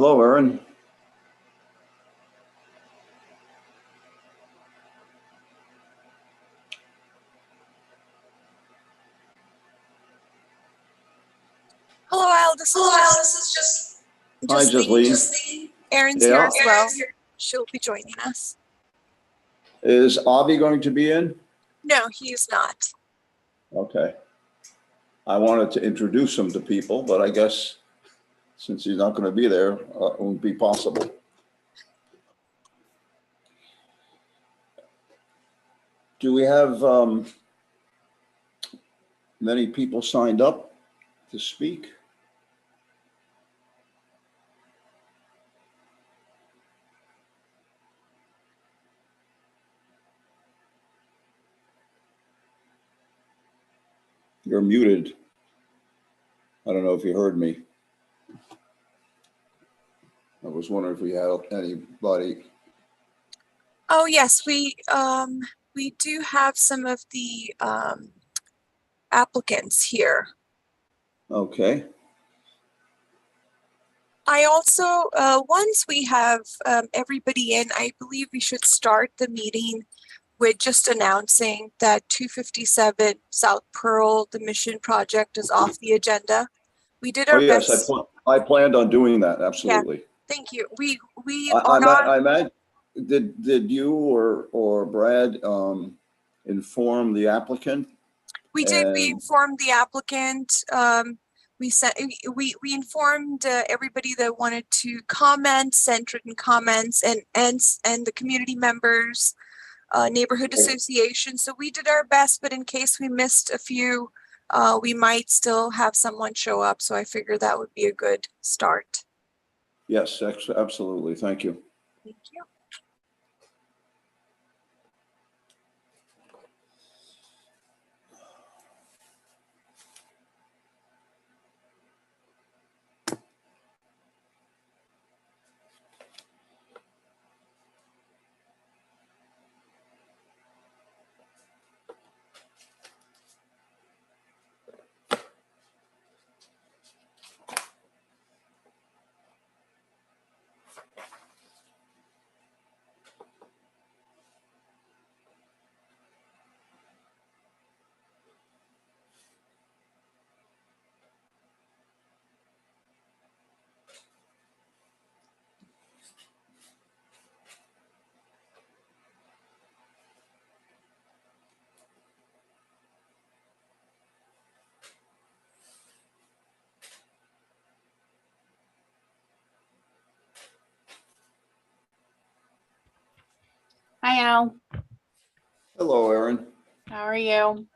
Hello, Aaron. Hello, Al. This is just Hi, Jasleen. Aaron's here as well. She'll be joining us. Is Avi going to be in? No, he is not. Okay. I wanted to introduce him to people, but I guess since he's not going to be there, it won't be possible. Do we have many people signed up to speak? You're muted. I don't know if you heard me. I was wondering if we had anybody. Oh yes, we do have some of the applicants here. Okay. I also, once we have everybody in, I believe we should start the meeting with just announcing that 257 South Pearl, the mission project, is off the agenda. We did our best. Yes, I planned on doing that. Absolutely. Yeah, thank you. Did you or Brad inform the applicant? We did. We informed the applicant. We informed everybody that wanted to comment, sent written comments, and the community members, neighborhood association. So we did our best, but in case we missed a few, we might still have someone show up. So I figured that would be a good start. Yes, absolutely. Thank you. Thank you. Hi, Al. Hello, Aaron. How are you?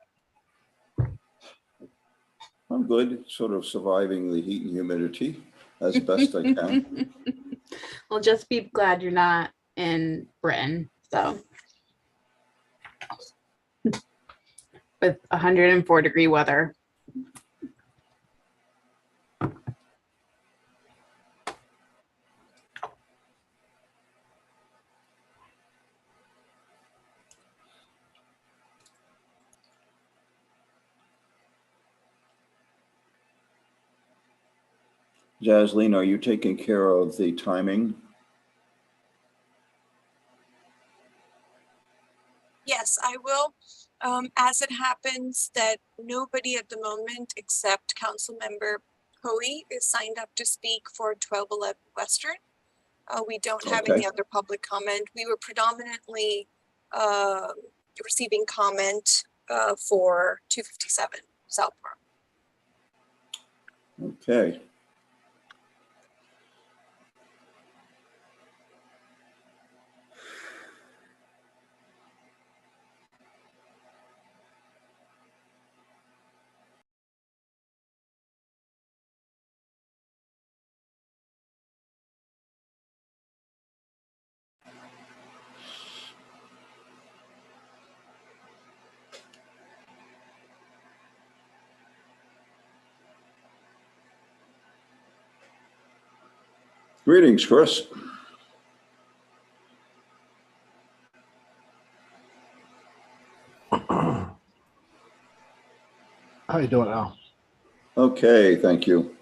I'm good. Sort of surviving the heat and humidity as best I can. Well, just be glad you're not in Britain. So, with 104-degree weather. Jasleen, are you taking care of the timing? Yes, I will. As it happens that nobody at the moment except Councilmember Hoey is signed up to speak for 1211 Western. We don't have any other public comment. We were predominantly receiving comment for 257 South Pearl. Okay. Greetings, Chris. How you doing, Al? Okay, thank you.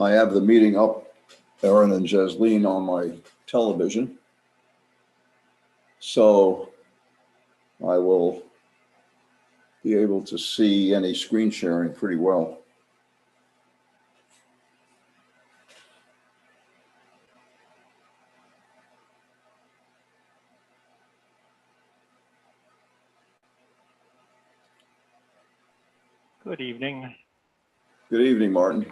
I have the meeting up, Erin and Jesleen, on my television. So I will be able to see any screen sharing pretty well. Good evening. Good evening, Martin.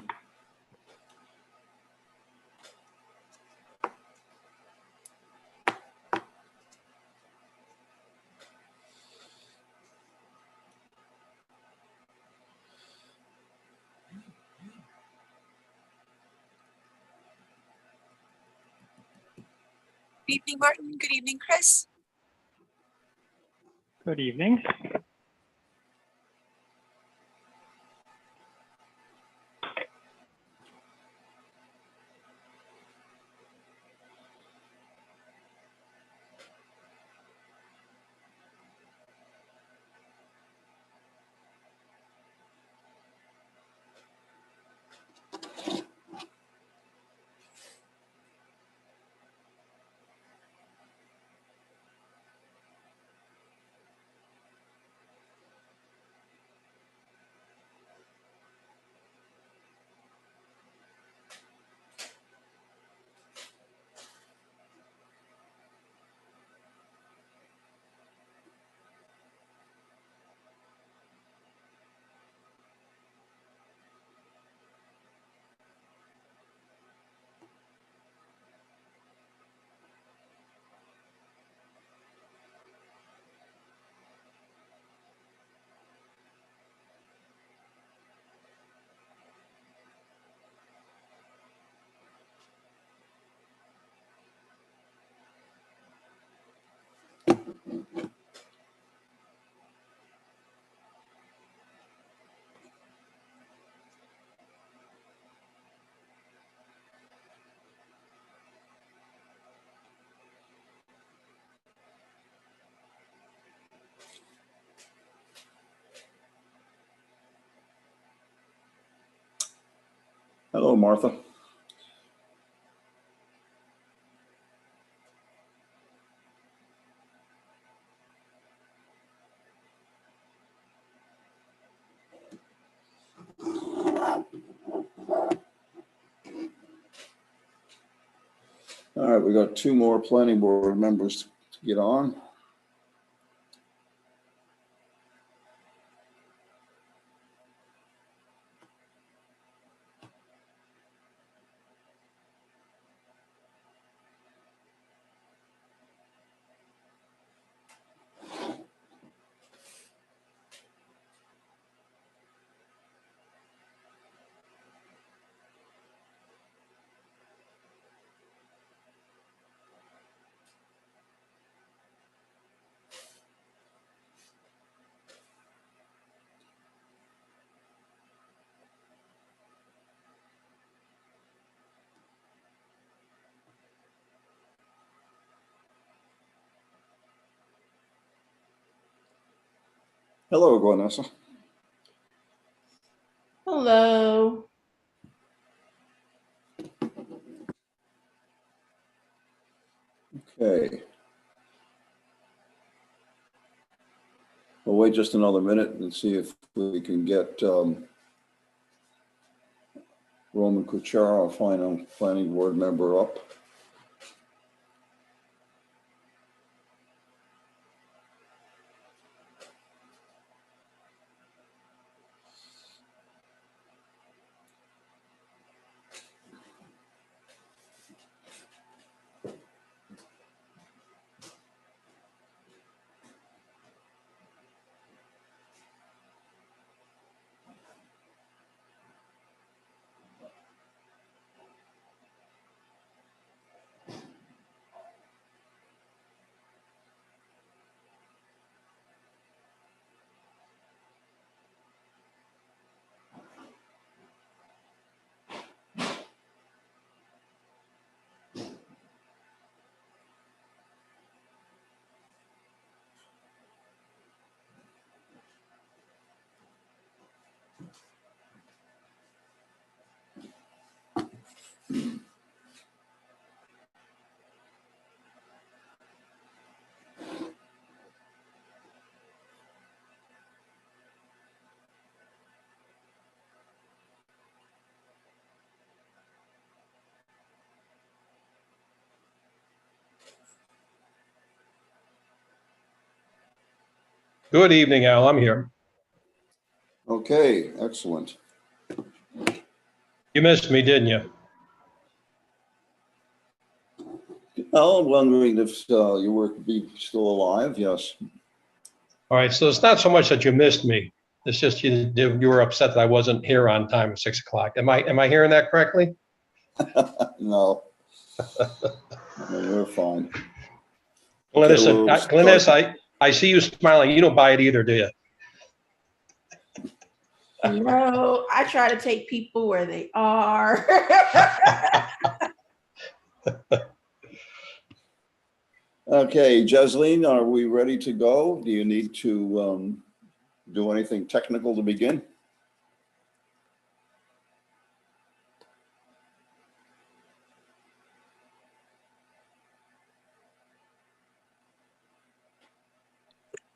Good evening, Martin. Good evening, Chris. Good evening. Hello, Martha. All right, we got two more planning board members to get on. Hello, Vanessa. Hello. Okay. We'll wait just another minute and see if we can get Roman Kuchar, our final planning board member, up. Good evening, Al. I'm here. Okay, excellent. You missed me, didn't you? Well, I'm wondering if you were be still alive. Yes. All right. So it's not so much that you missed me. It's just you were upset that I wasn't here on time at 6 o'clock. Am I hearing that correctly? No, we're fine. Glennis, we'll Glennis, start. I see you smiling. You don't buy it either, do you? No, I try to take people where they are. Okay, Jasleen, are we ready to go? Do you need to do anything technical to begin?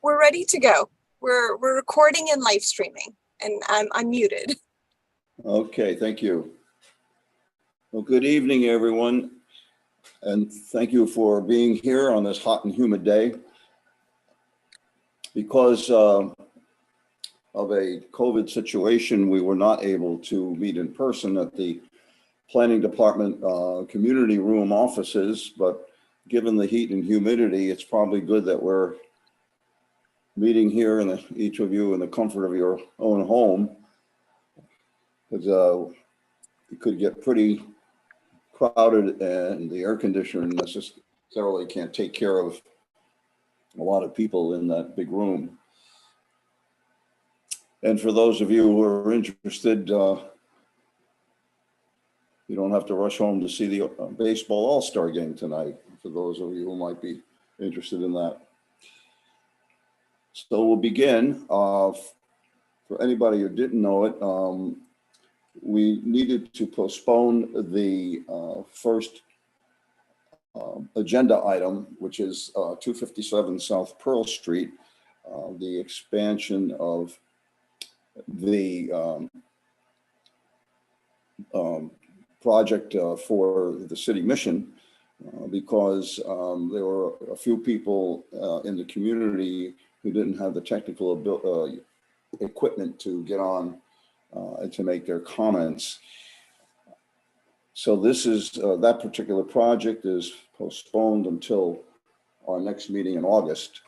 We're ready to go. We're recording and live streaming, and I'm muted. Okay, thank you. Well, good evening, everyone. And thank you for being here on this hot and humid day. Because of a COVID situation, we were not able to meet in person at the Planning Department community room offices, but given the heat and humidity, it's probably good that we're meeting here in each of you in the comfort of your own home, because it could get pretty crowded and the air conditioner necessarily can't take care of a lot of people in that big room. And for those of you who are interested, you don't have to rush home to see the baseball all-star game tonight, for those of you who might be interested in that. So we'll begin. For anybody who didn't know it, we needed to postpone the first agenda item, which is 257 South Pearl Street, the expansion of the project for the city mission, because there were a few people in the community who didn't have the technical equipment to get on and to make their comments. So this is, that particular project is postponed until our next meeting in August.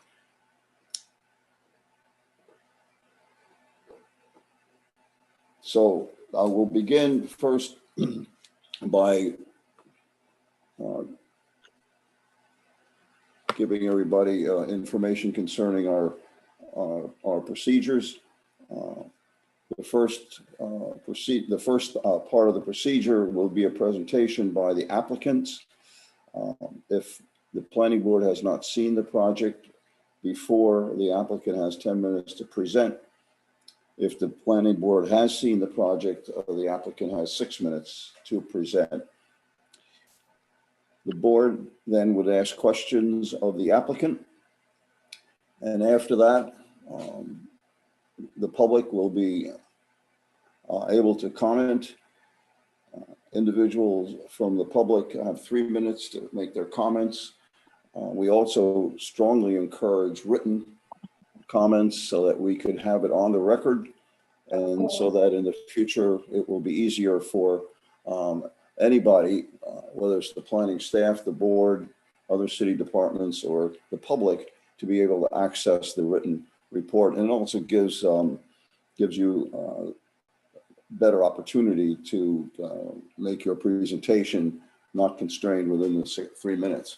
So I will begin first by giving everybody information concerning our procedures. The first part of the procedure will be a presentation by the applicants. If the planning board has not seen the project before, the applicant has 10 minutes to present. If the planning board has seen the project, the applicant has 6 minutes to present. The board then would ask questions of the applicant. And after that, the public will be able to comment. Individuals from the public have 3 minutes to make their comments. We also strongly encourage written comments so that we could have it on the record, and so that in the future it will be easier for anybody, whether it's the planning staff, the board, other city departments, or the public, to be able to access the written report. And it also gives you better opportunity to make your presentation not constrained within the 3 minutes.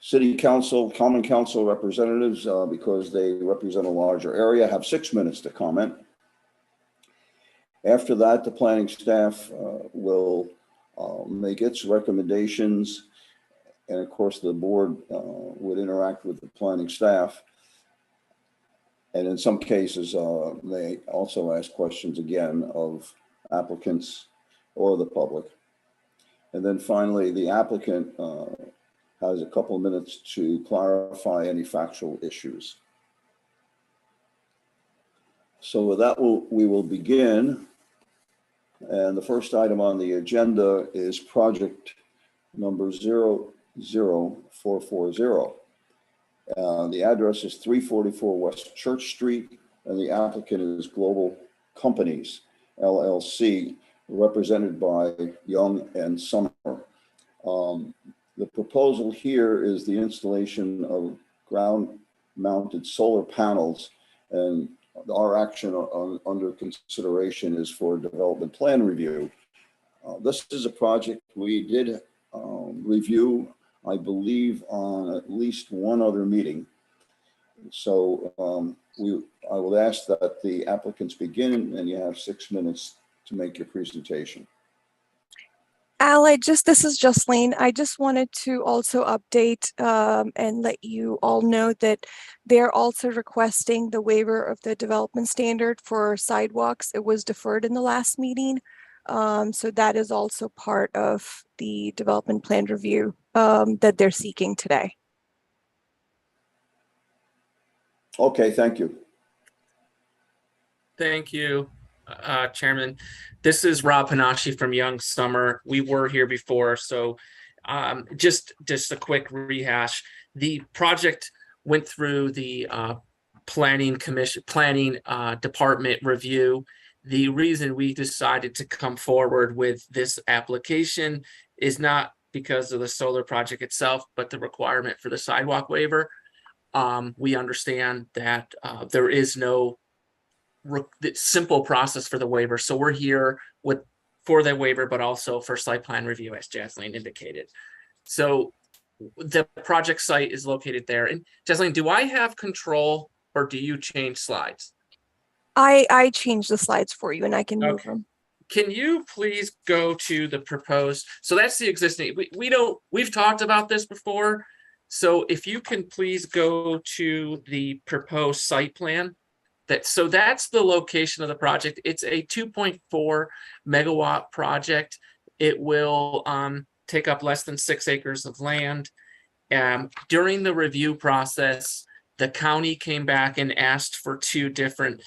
City council, common council representatives, because they represent a larger area, have 6 minutes to comment. After that, the planning staff will make its recommendations. And of course, the board would interact with the planning staff. And in some cases, they also ask questions again of applicants or the public. And then finally, the applicant has a couple of minutes to clarify any factual issues. So with that, we will begin. And the first item on the agenda is project number 00440. The address is 344 West Church Street, and the applicant is Global Companies, LLC, represented by Young and Summer. The proposal here is the installation of ground-mounted solar panels, and our action under consideration is for development plan review. This is a project we did review, I believe, on at least one other meeting. So I will ask that the applicants begin, and you have 6 minutes to make your presentation. Al, this is Jocelyn. I just wanted to also update and let you all know that they're also requesting the waiver of the development standard for sidewalks. It was deferred in the last meeting. So that is also part of the development plan review that they're seeking today. Okay, thank you. Thank you, Chairman. This is Rob Panache from Young Summer. We were here before, so just a quick rehash. The project went through the planning department review. The reason we decided to come forward with this application is not because of the solar project itself, but the requirement for the sidewalk waiver. We understand that there is no simple process for the waiver. So we're here for the waiver, but also for site plan review, as Jocelyn indicated. So the project site is located there. And Jocelyn, do I have control, or do you change slides? I changed the slides for you, and I can move them. Can you please go to the proposed? So that's the existing. We've talked about this before. So if you can please go to the proposed site plan. So that's the location of the project. It's a 2.4 megawatt project. It will take up less than 6 acres of land. During the review process, the county came back and asked for two different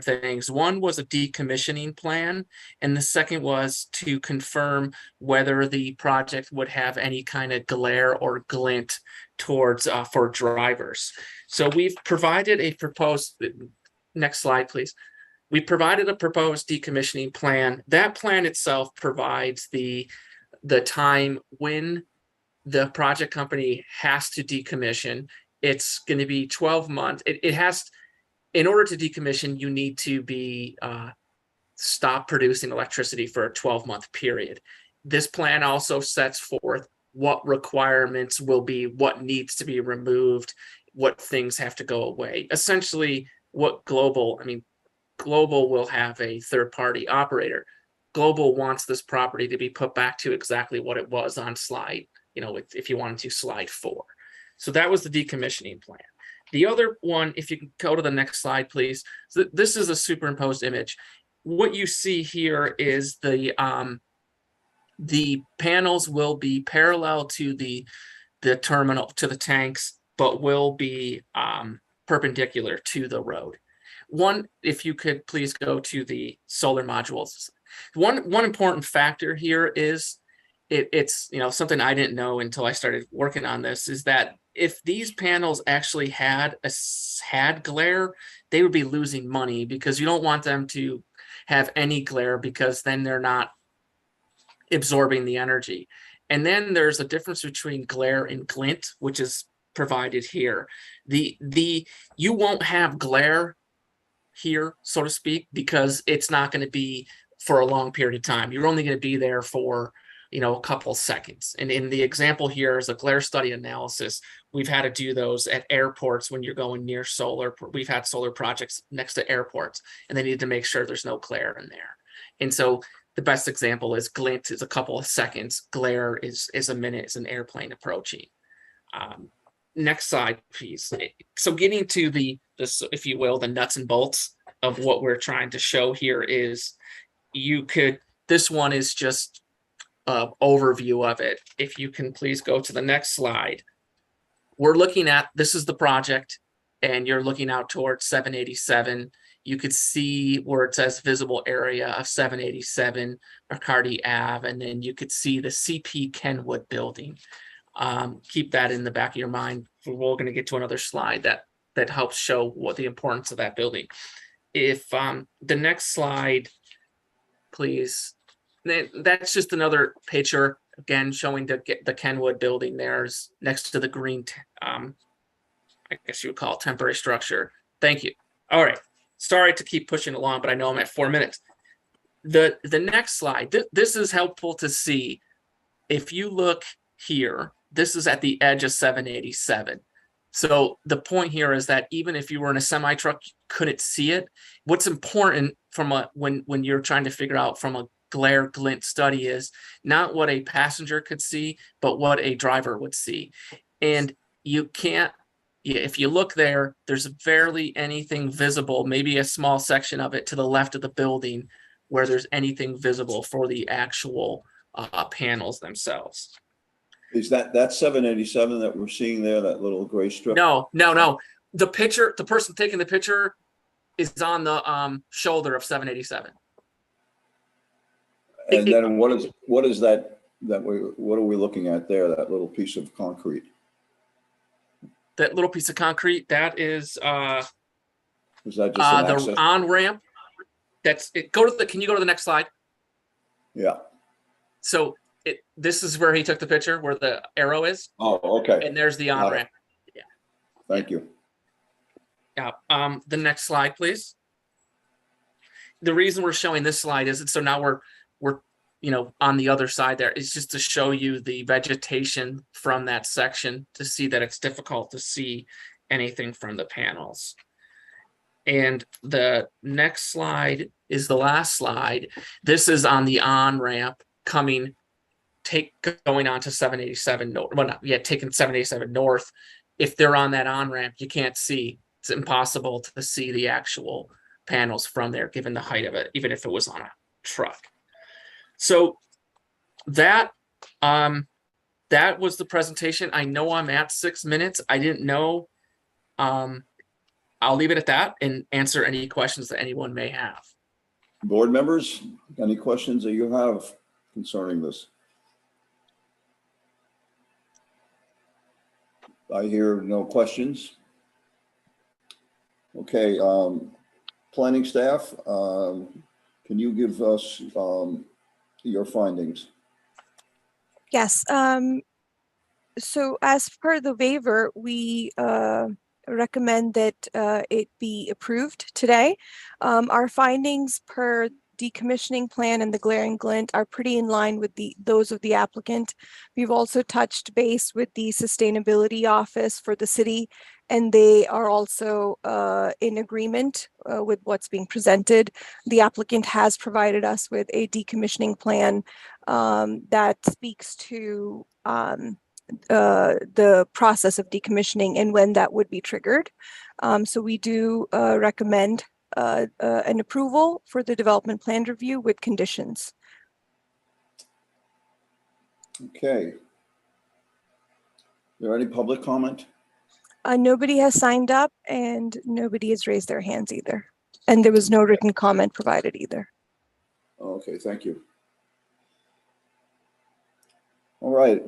things. One was a decommissioning plan, and the second was to confirm whether the project would have any kind of glare or glint towards for drivers. So we've provided a proposed, next slide, please. We provided a proposed decommissioning plan. That plan itself provides the time when the project company has to decommission. It's going to be 12 months. It has, in order to decommission, you need to be stop producing electricity for a 12-month period. This plan also sets forth what requirements will be, what needs to be removed, what things have to go away. Essentially, what Global will have a third-party operator. Global wants this property to be put back to exactly what it was on slide, if you wanted to, slide 4. So that was the decommissioning plan. The other one, if you can go to the next slide, please. So this is a superimposed image. What you see here is the panels will be parallel to the terminal, to the tanks, but will be perpendicular to the road. One, if you could please go to the solar modules. One important factor here is it's something I didn't know until I started working on this, is that if these panels actually had glare, they would be losing money, because you don't want them to have any glare, because then they're not absorbing the energy. And then there's a difference between glare and glint, which is provided here. You won't have glare here, so to speak, because it's not going to be for a long period of time. You're only going to be there for a couple seconds. And in the example here is a glare study analysis. We've had to do those at airports when you're going near solar. We've had solar projects next to airports, and they need to make sure there's no glare in there. And so the best example is glint is a couple of seconds. Glare is a minute, is an airplane approaching. Next slide, please. So getting to this, if you will, the nuts and bolts of what we're trying to show here is this one is just an overview of it. If you can please go to the next slide. We're looking at, this is the project, and you're looking out towards 787. You could see where it says visible area of 787 McCarty Ave, and then you could see the CP Kenwood building. keep that in the back of your mind. We're going to get to another slide that helps show what the importance of that building. If the next slide, please. That's just another picture, again, showing the Kenwood building there's next to the green, I guess you would call it temporary structure. Thank you. All right. Sorry to keep pushing along, but I know I'm at 4 minutes. The next slide, this is helpful to see. If you look here, this is at the edge of 787. So the point here is that even if you were in a semi truck, you couldn't see it. What's important from when you're trying to figure out from a glare glint study is not what a passenger could see, but what a driver would see. And you can't, if you look there, there's barely anything visible, maybe a small section of it to the left of the building where there's anything visible for the actual panels themselves. Is that 787 that we're seeing there, that little gray strip? No. The person taking the picture is on the shoulder of 787. And then what is that what are we looking at there, that little piece of concrete? That little piece of concrete, that is Is that just an access? the on-ramp. That's it. Can you go to the next slide? Yeah. So this is where he took the picture, where the arrow is. Oh, okay. And there's the on-ramp. Yeah. Thank you. Yeah. The next slide, please. The reason we're showing this slide is so now we're on the other side there. It's just to show you the vegetation from that section to see that it's difficult to see anything from the panels. And the next slide is the last slide. This is on the on-ramp going on to 787 north. Well, not yet, taking 787 north. If they're on that on-ramp, you can't see. It's impossible to see the actual panels from there, given the height of it, even if it was on a truck. So that was the presentation. I know I'm at 6 minutes. I didn't know. I'll leave it at that and answer any questions that anyone may have. Board members, any questions that you have concerning this? I hear no questions. Okay, planning staff, can you give us your findings? Yes. So as per the waiver, we recommend that it be approved today. Our findings per decommissioning plan and the glaring glint are pretty in line with those of the applicant. We've also touched base with the sustainability office for the city, and they are also in agreement with what's being presented. The applicant has provided us with a decommissioning plan that speaks to the process of decommissioning and when that would be triggered. So we do recommend an approval for the development plan review with conditions. Okay. Is there any public comment? Nobody has signed up and nobody has raised their hands either. And there was no written comment provided either. Okay, thank you. All right.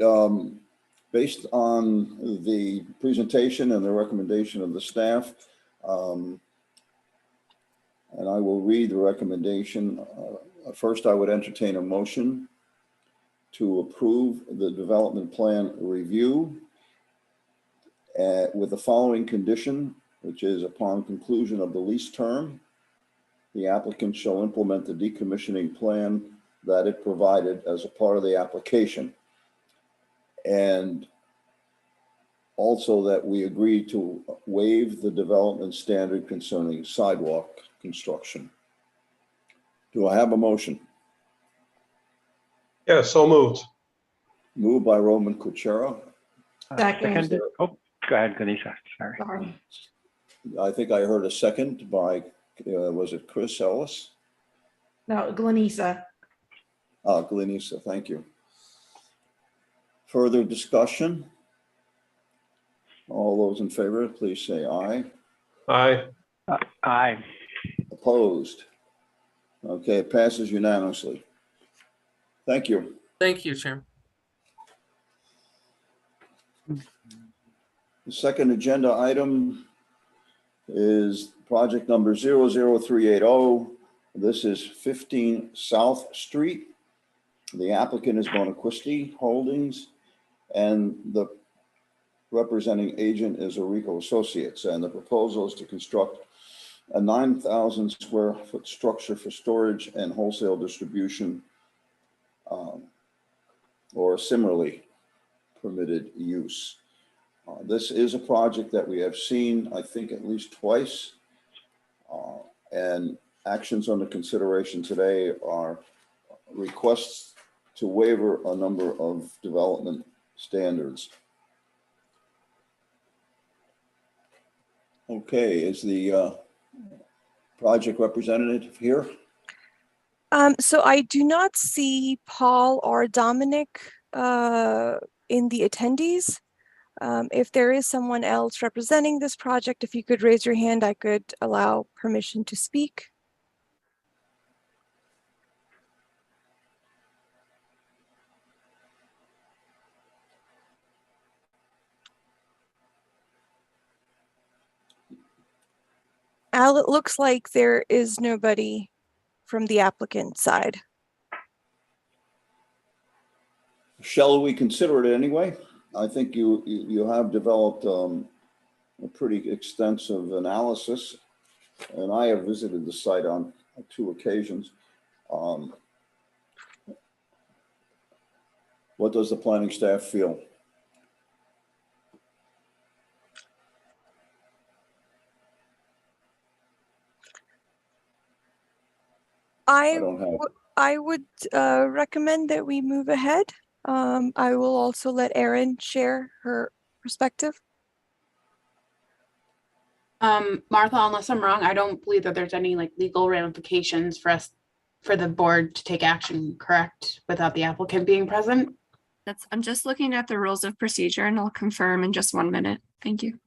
Based on the presentation and the recommendation of the staff, and I will read the recommendation. First, I would entertain a motion to approve the development plan review with the following condition, which is upon conclusion of the lease term, the applicant shall implement the decommissioning plan that it provided as a part of the application. And also that we agree to waive the development standard concerning sidewalk construction. Do I have a motion? Yeah, so moved. Moved by Roman Kuchera. Second. Oh, go ahead, Ganesha. Sorry. Sorry. I think I heard a second by, was it Chris Ellis? No, Glenisa. Glenisa, thank you. Further discussion? All those in favor, please say aye. Aye. Aye. Opposed? Okay, it passes unanimously. Thank you. Thank you, Chair. The second agenda item is project number 00380. This is 15 South Street. The applicant is Bonaquisti Holdings, and the representing agent is Orico Associates. And the proposal is to construct a 9,000 square foot structure for storage and wholesale distribution, or similarly permitted use. This is a project that we have seen, I think, at least twice. And actions under consideration today are requests to waiver a number of development standards. Okay, is the project representative here? So I do not see Paul or Dominic in the attendees. If there is someone else representing this project, if you could raise your hand, I could allow permission to speak. Al, it looks like there is nobody from the applicant side. Shall we consider it anyway? I think you have developed a pretty extensive analysis, and I have visited the site on 2 occasions. What does the planning staff feel? I would recommend that we move ahead. I will also let Erin share her perspective. Martha, unless I'm wrong, I don't believe that there's any like legal ramifications for the board to take action, correct, without the applicant being present? I'm just looking at the rules of procedure and I'll confirm in just 1 minute. Thank you.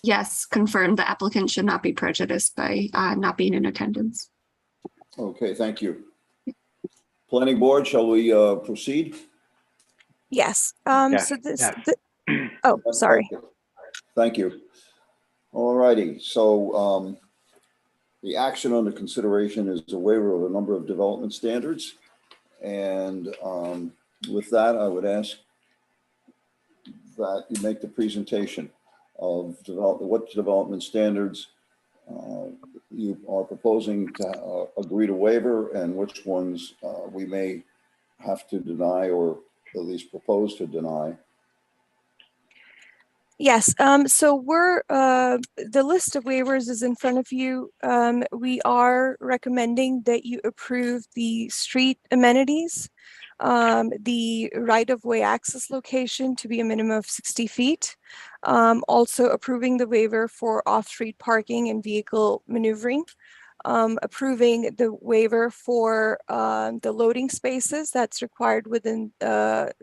Yes, confirmed. The applicant should not be prejudiced by not being in attendance. Okay, thank you. Planning board, shall we proceed? Yes. Yes, So this. yes. Oh, sorry. Thank you. All righty. So the action under consideration is a waiver of a number of development standards. And with that, I would ask that you make the presentation of what development standards you are proposing to agree to waiver, and which ones we may have to deny or at least propose to deny. Yes, so the list of waivers is in front of you. We are recommending that you approve the street amenities, the right-of-way access location to be a minimum of 60 feet. Also approving the waiver for off-street parking and vehicle maneuvering. Approving the waiver for the loading spaces that's required within the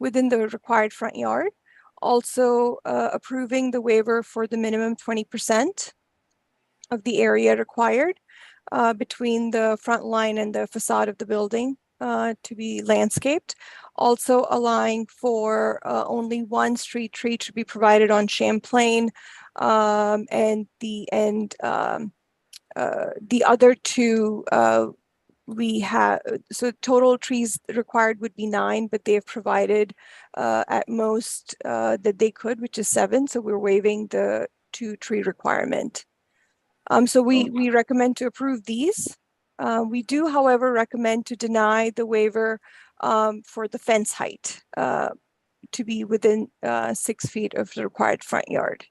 required front yard. Also approving the waiver for the minimum 20% of the area required between the front line and the facade of the building to be landscaped. Also allowing for only 1 street tree to be provided on Champlain, and the other 2 we have, so total trees required would be 9, but they have provided at most that they could, which is 7. So we're waiving the 2 tree requirement. So we recommend to approve these. We do, however, recommend to deny the waiver for the fence height to be within 6 feet of the required front yard.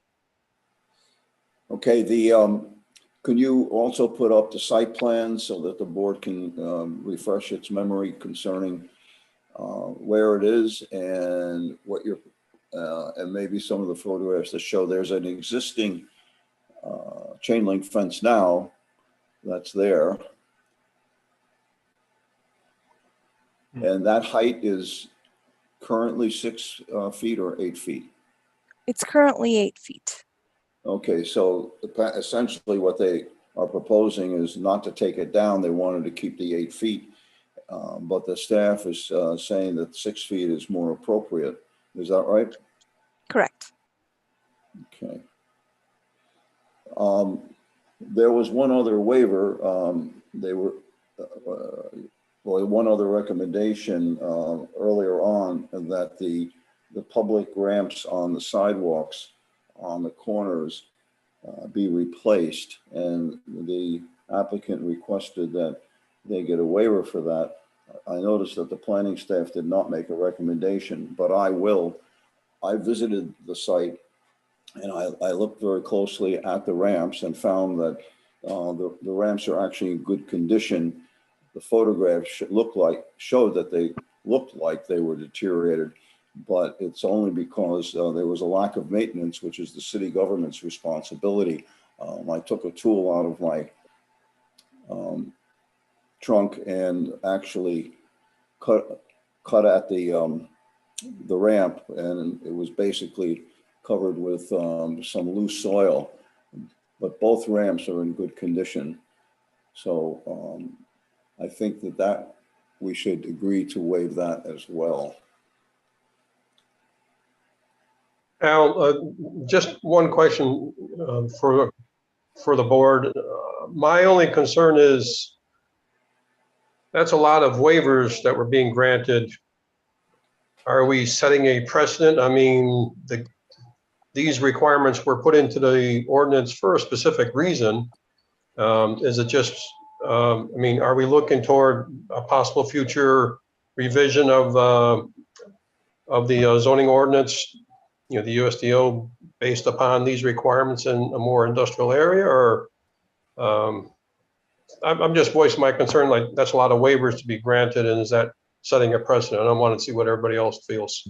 Okay, can you also put up the site plan so that the board can refresh its memory concerning where it is and what you're, and maybe some of the photographs that show there's an existing chain link fence now that's there. And that height is currently 6 feet or 8 feet? It's currently 8 feet. Okay, so essentially what they are proposing is not to take it down. They wanted to keep the 8 feet. But the staff is saying that 6 feet is more appropriate. Is that right? Correct. Okay. There was one other waiver. One other recommendation earlier on, that the public ramps on the sidewalks on the corners be replaced, and the applicant requested that they get a waiver for that. I noticed that the planning staff did not make a recommendation, but I will. I visited the site and I looked very closely at the ramps and found that the ramps are actually in good condition. The photographs showed that they looked like they were deteriorated, but it's only because there was a lack of maintenance, which is the city government's responsibility. I took a tool out of my trunk and actually cut at the ramp, and it was basically covered with some loose soil, but both ramps are in good condition. So I think that we should agree to waive that as well. Al, just one question for the board. My only concern is that's a lot of waivers that were being granted. Are we setting a precedent? I mean, these requirements were put into the ordinance for a specific reason. Is it just, I mean, are we looking toward a possible future revision of the zoning ordinance, you know, the USDO, based upon these requirements in a more industrial area? Or I'm just voicing my concern, like that's a lot of waivers to be granted, and is that setting a precedent? I don't want to see what everybody else feels.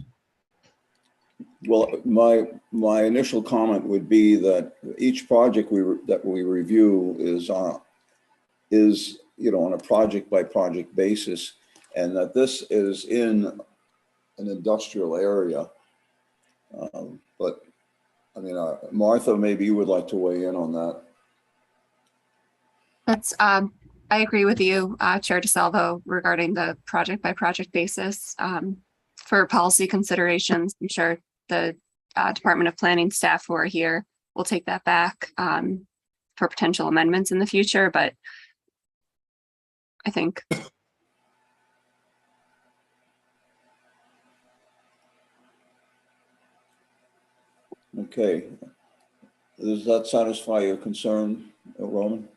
Well, my initial comment would be that each project that we review is on a project by project basis, and that this is in an industrial area. But I mean, Martha, maybe you would like to weigh in on that. That's, I agree with you, Chair DeSalvo, regarding the project by project basis. For policy considerations, I'm sure the Department of Planning staff who are here will take that back for potential amendments in the future, but I think. Okay. Does that satisfy your concern, Roman?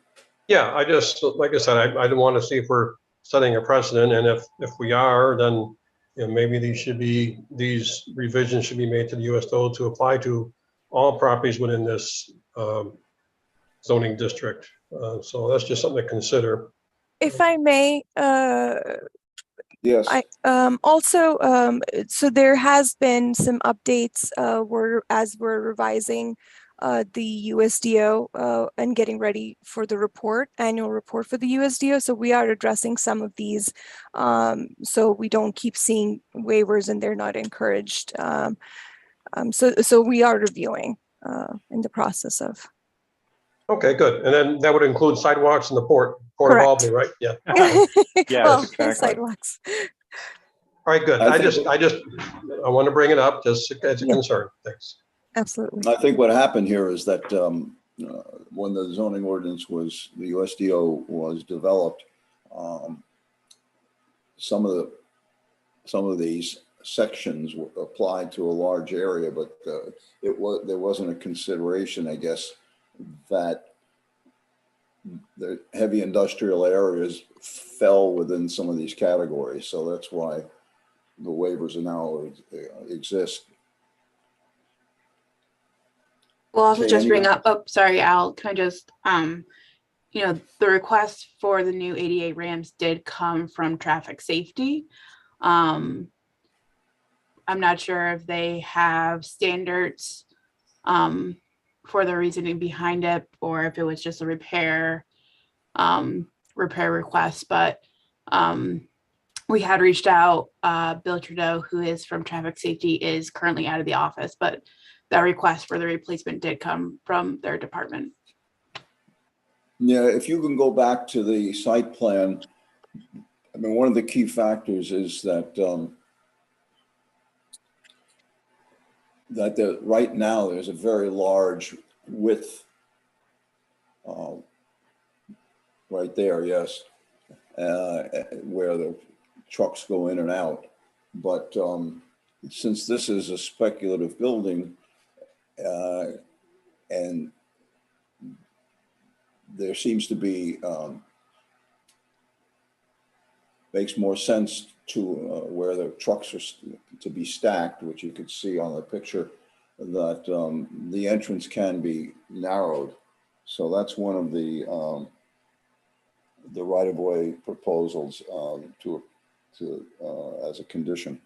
Yeah, I just, like I said, I don't want to see if we're setting a precedent, and if we are, then you know, maybe these revisions should be made to the USDO to apply to all properties within this zoning district. So that's just something to consider. If I may, Yes. so there has been some updates as we're revising the USDO and getting ready for the annual report for the USDO. So we are addressing some of these, so we don't keep seeing waivers and they're not encouraged. So we are reviewing in the process of. Okay, good. And then that would include sidewalks in the port of Albany, right? Yeah. Yeah, Well, exactly. sidewalks. All right, good. I want to bring it up just as a Yeah. concern. Thanks. Absolutely. I think what happened here is that when the zoning ordinance the USDO was developed, some of these sections were applied to a large area, but there wasn't a consideration, I guess, that the heavy industrial areas fell within some of these categories. So that's why the waivers now exist. We'll also Okay, just bring anyone? up, oh, sorry, Al, can I just, the request for the new 88 ramps did come from traffic safety. I'm not sure if they have standards for the reasoning behind it, or if it was just a repair request, but we had reached out. Bill Trudeau, who is from Traffic Safety, is currently out of the office, but that request for the replacement did come from their department. Yeah, if you can go back to the site plan, I mean, one of the key factors is that right now there's a very large width right there, yes, where the trucks go in and out. But since this is a speculative building and there seems to be, makes more sense to where the trucks are to be stacked, which you could see on the picture, that the entrance can be narrowed. So that's one of the right-of-way proposals as a condition.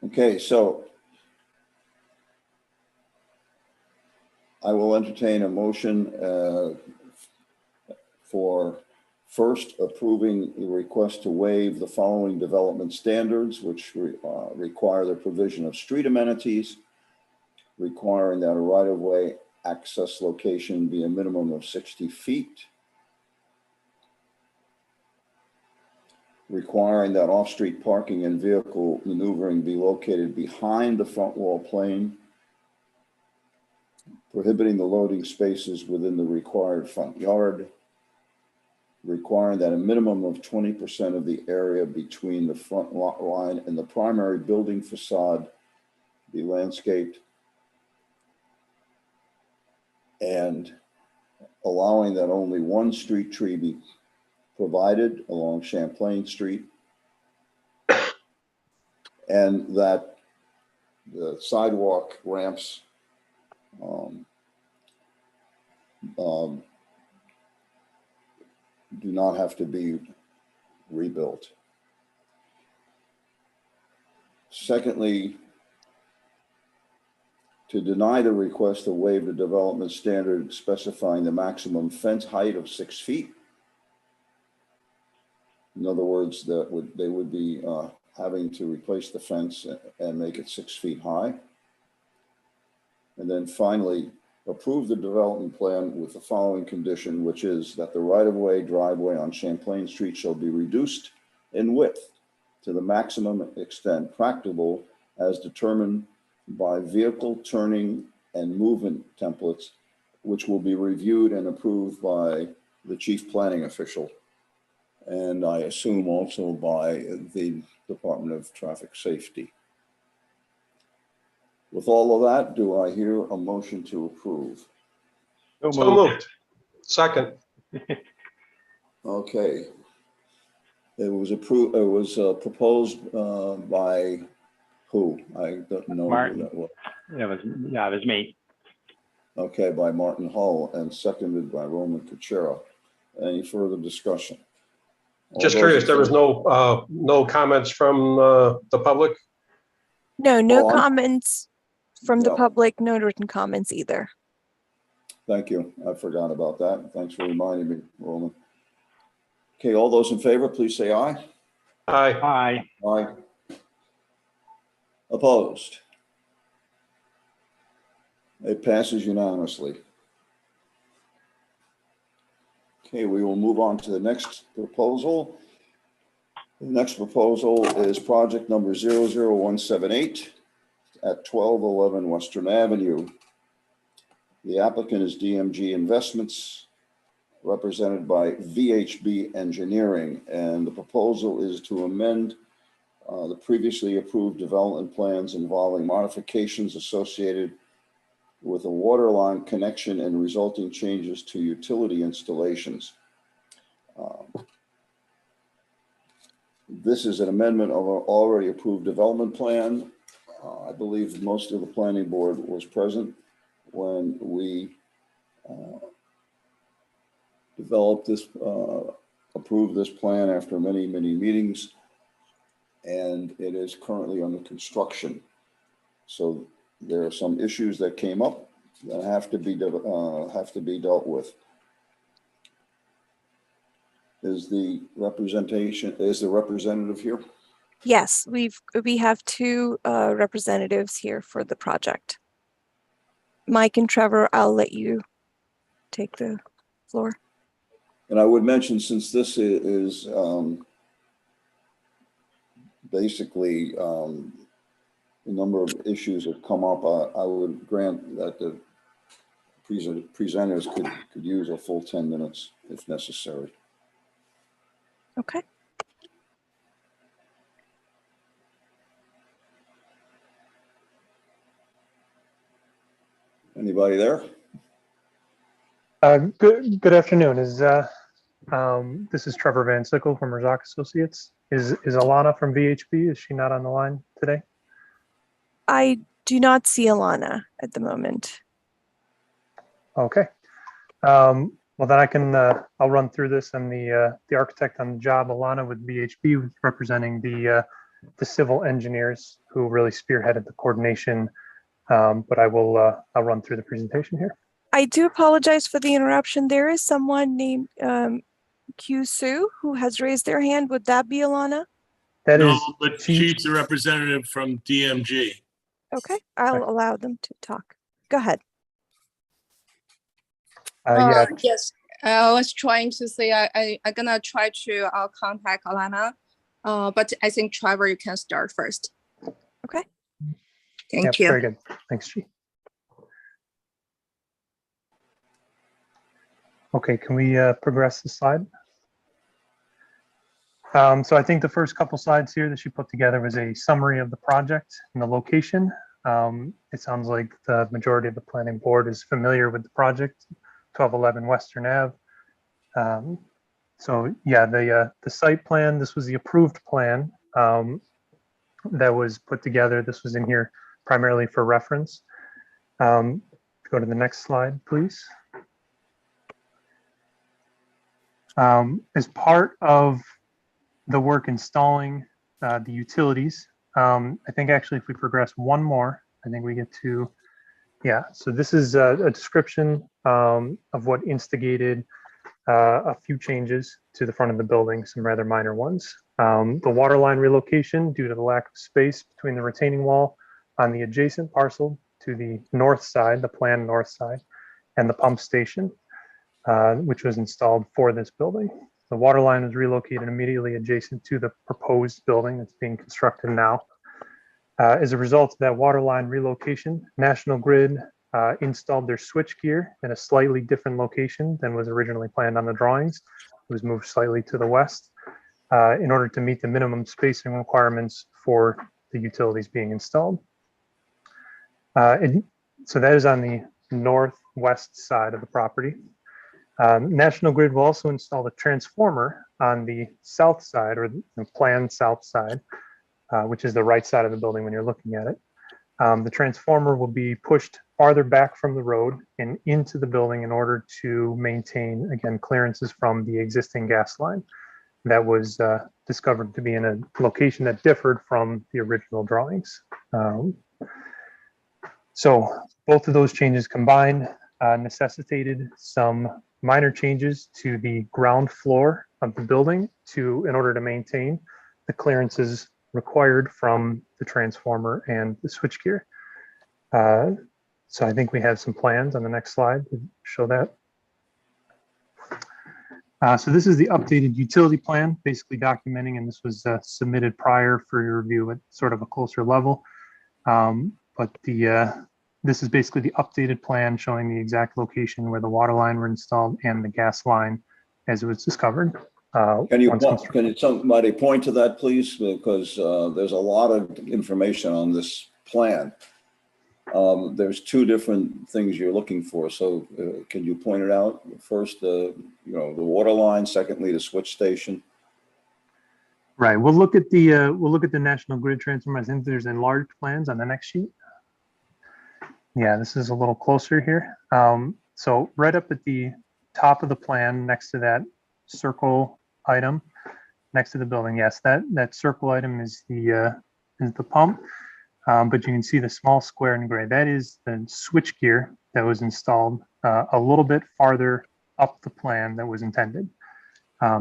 Okay, so I will entertain a motion for first approving the request to waive the following development standards, which require the provision of street amenities, requiring that a right-of-way access location be a minimum of 60 feet, requiring that off-street parking and vehicle maneuvering be located behind the front wall plane, prohibiting the loading spaces within the required front yard, requiring that a minimum of 20% of the area between the front lot line and the primary building facade be landscaped, and allowing that only one street tree be provided along Champlain Street, and that the sidewalk ramps do not have to be rebuilt. Secondly, to deny the request to waive the development standard specifying the maximum fence height of 6 feet. In other words, they would be having to replace the fence and make it 6 feet high. And then finally, approve the development plan with the following condition, which is that the right-of-way driveway on Champlain Street shall be reduced in width to the maximum extent practicable as determined by vehicle turning and movement templates, which will be reviewed and approved by the chief planning official, and I assume also by the Department of Traffic Safety. With all of that, do I hear a motion to approve? So moved. Second. Okay. It was approved. It was proposed by who? I don't know. Martin. Who that was. It was me. Okay, by Martin Hull and seconded by Roman Kuchera. Any further discussion? Just curious, there was no comments from the public? No Oh, comments from the Yeah. public, no written comments either. Thank you. I forgot about that. Thanks for reminding me, Roman. Okay, all those in favor, please say aye. Aye. Aye. Aye. Opposed? It passes unanimously. Okay, we will move on to the next proposal. The next proposal is project number 00178 at 1211 Western Avenue. The applicant is DMG Investments, represented by VHB Engineering, and the proposal is to amend the previously approved development plans involving modifications associated with a water line connection and resulting changes to utility installations. This is an amendment of an already approved development plan. I believe most of the planning board was present when we developed this, approved this plan after many, many meetings, and it is currently under construction. So there are some issues that came up that have to be dealt with. is the representative here? Yes, we have two representatives here for the project. Mike and Trevor, I'll let you take the floor. And I would mention, since this is basically a number of issues have come up, I would grant that the presenters could use a full 10 minutes if necessary. Okay. Anybody there? Good afternoon. This is Trevor Van Sickle from Razak Associates. Is Alana from VHB? Is she not on the line today? I do not see Alana at the moment. Okay. Well, then I can I'll run through this. And the architect on the job, Alana with VHB, was representing the civil engineers who really spearheaded the coordination. But I'll run through the presentation here. I do apologize for the interruption. There is someone named Q Sue who has raised their hand. Would that be Alana? That No, is, but she's the representative from DMG. Okay, I'll Okay. allow them to talk. Go ahead. yeah, Yes, I was trying to say I'm gonna try to contact Alana, but I think Trevor, you can start first. Okay. Thank yeah, you. very good. Thanks, Chi. Okay, can we progress the slide? So I think the first couple slides here that she put together was a summary of the project and the location. It sounds like the majority of the planning board is familiar with the project, 1211 Western Ave. So yeah, the site plan, this was the approved plan that was put together. This was in here primarily for reference. Go to the next slide, please. As part of the work installing the utilities, I think actually if we progress one more, I think we get to, yeah. So this is a description of what instigated a few changes to the front of the building, some rather minor ones. The water line relocation due to the lack of space between the retaining wall on the adjacent parcel to the north side, the planned north side, and the pump station, which was installed for this building. The water line was relocated immediately adjacent to the proposed building that's being constructed now. As a result of that water line relocation, National Grid installed their switchgear in a slightly different location than was originally planned on the drawings. It was moved slightly to the west in order to meet the minimum spacing requirements for the utilities being installed. So that is on the northwest side of the property. National Grid will also install the transformer on the south side, or the planned south side, which is the right side of the building when you're looking at it. The transformer will be pushed farther back from the road and into the building in order to maintain, again, clearances from the existing gas line that was discovered to be in a location that differed from the original drawings. So both of those changes combined necessitated some minor changes to the ground floor of the building in order to maintain the clearances required from the transformer and the switchgear. So I think we have some plans on the next slide to show that. So this is the updated utility plan, basically documenting, and this was submitted prior for your review at sort of a closer level. But this is basically the updated plan showing the exact location where the water line were installed and the gas line as it was discovered. Can somebody point to that, please? Because there's a lot of information on this plan. There's two different things you're looking for. So can you point it out? First, the water line. Secondly, the switch station. Right. We'll look at the National Grid transformer. I think there's enlarged plans on the next sheet. Yeah, this is a little closer here. So right up at the top of the plan, next to that circle item, next to the building, yes, that circle item is the pump. But you can see the small square in gray. That is the switchgear that was installed a little bit farther up the plan that was intended.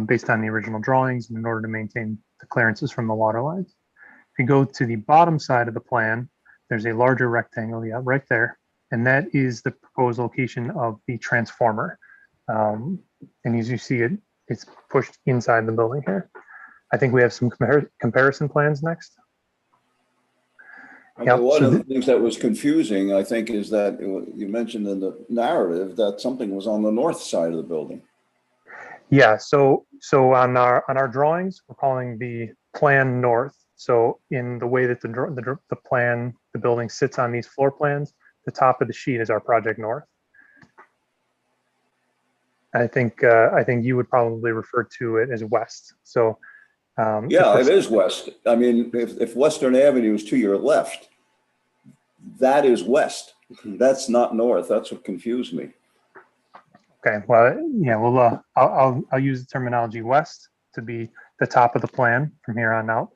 based on the original drawings in order to maintain the clearances from the water lines. If you go to the bottom side of the plan, there's a larger rectangle, yeah, right there. And that is the proposed location of the transformer. And as you see it, it's pushed inside the building here. I think we have some comparison plans next. Okay, Yep, one so of the things that was confusing, I think, is that you mentioned in the narrative that something was on the north side of the building. Yeah, so on our drawings, we're calling the plan north. So in the way that the building sits on these floor plans, the top of the sheet is our project north. I think you would probably refer to it as west. So Yeah, it is west. I mean, if Western Avenue is to your left, that is west. That's not north. That's what confused me. Okay, well, yeah, well, I'll use the terminology west to be the top of the plan from here on out.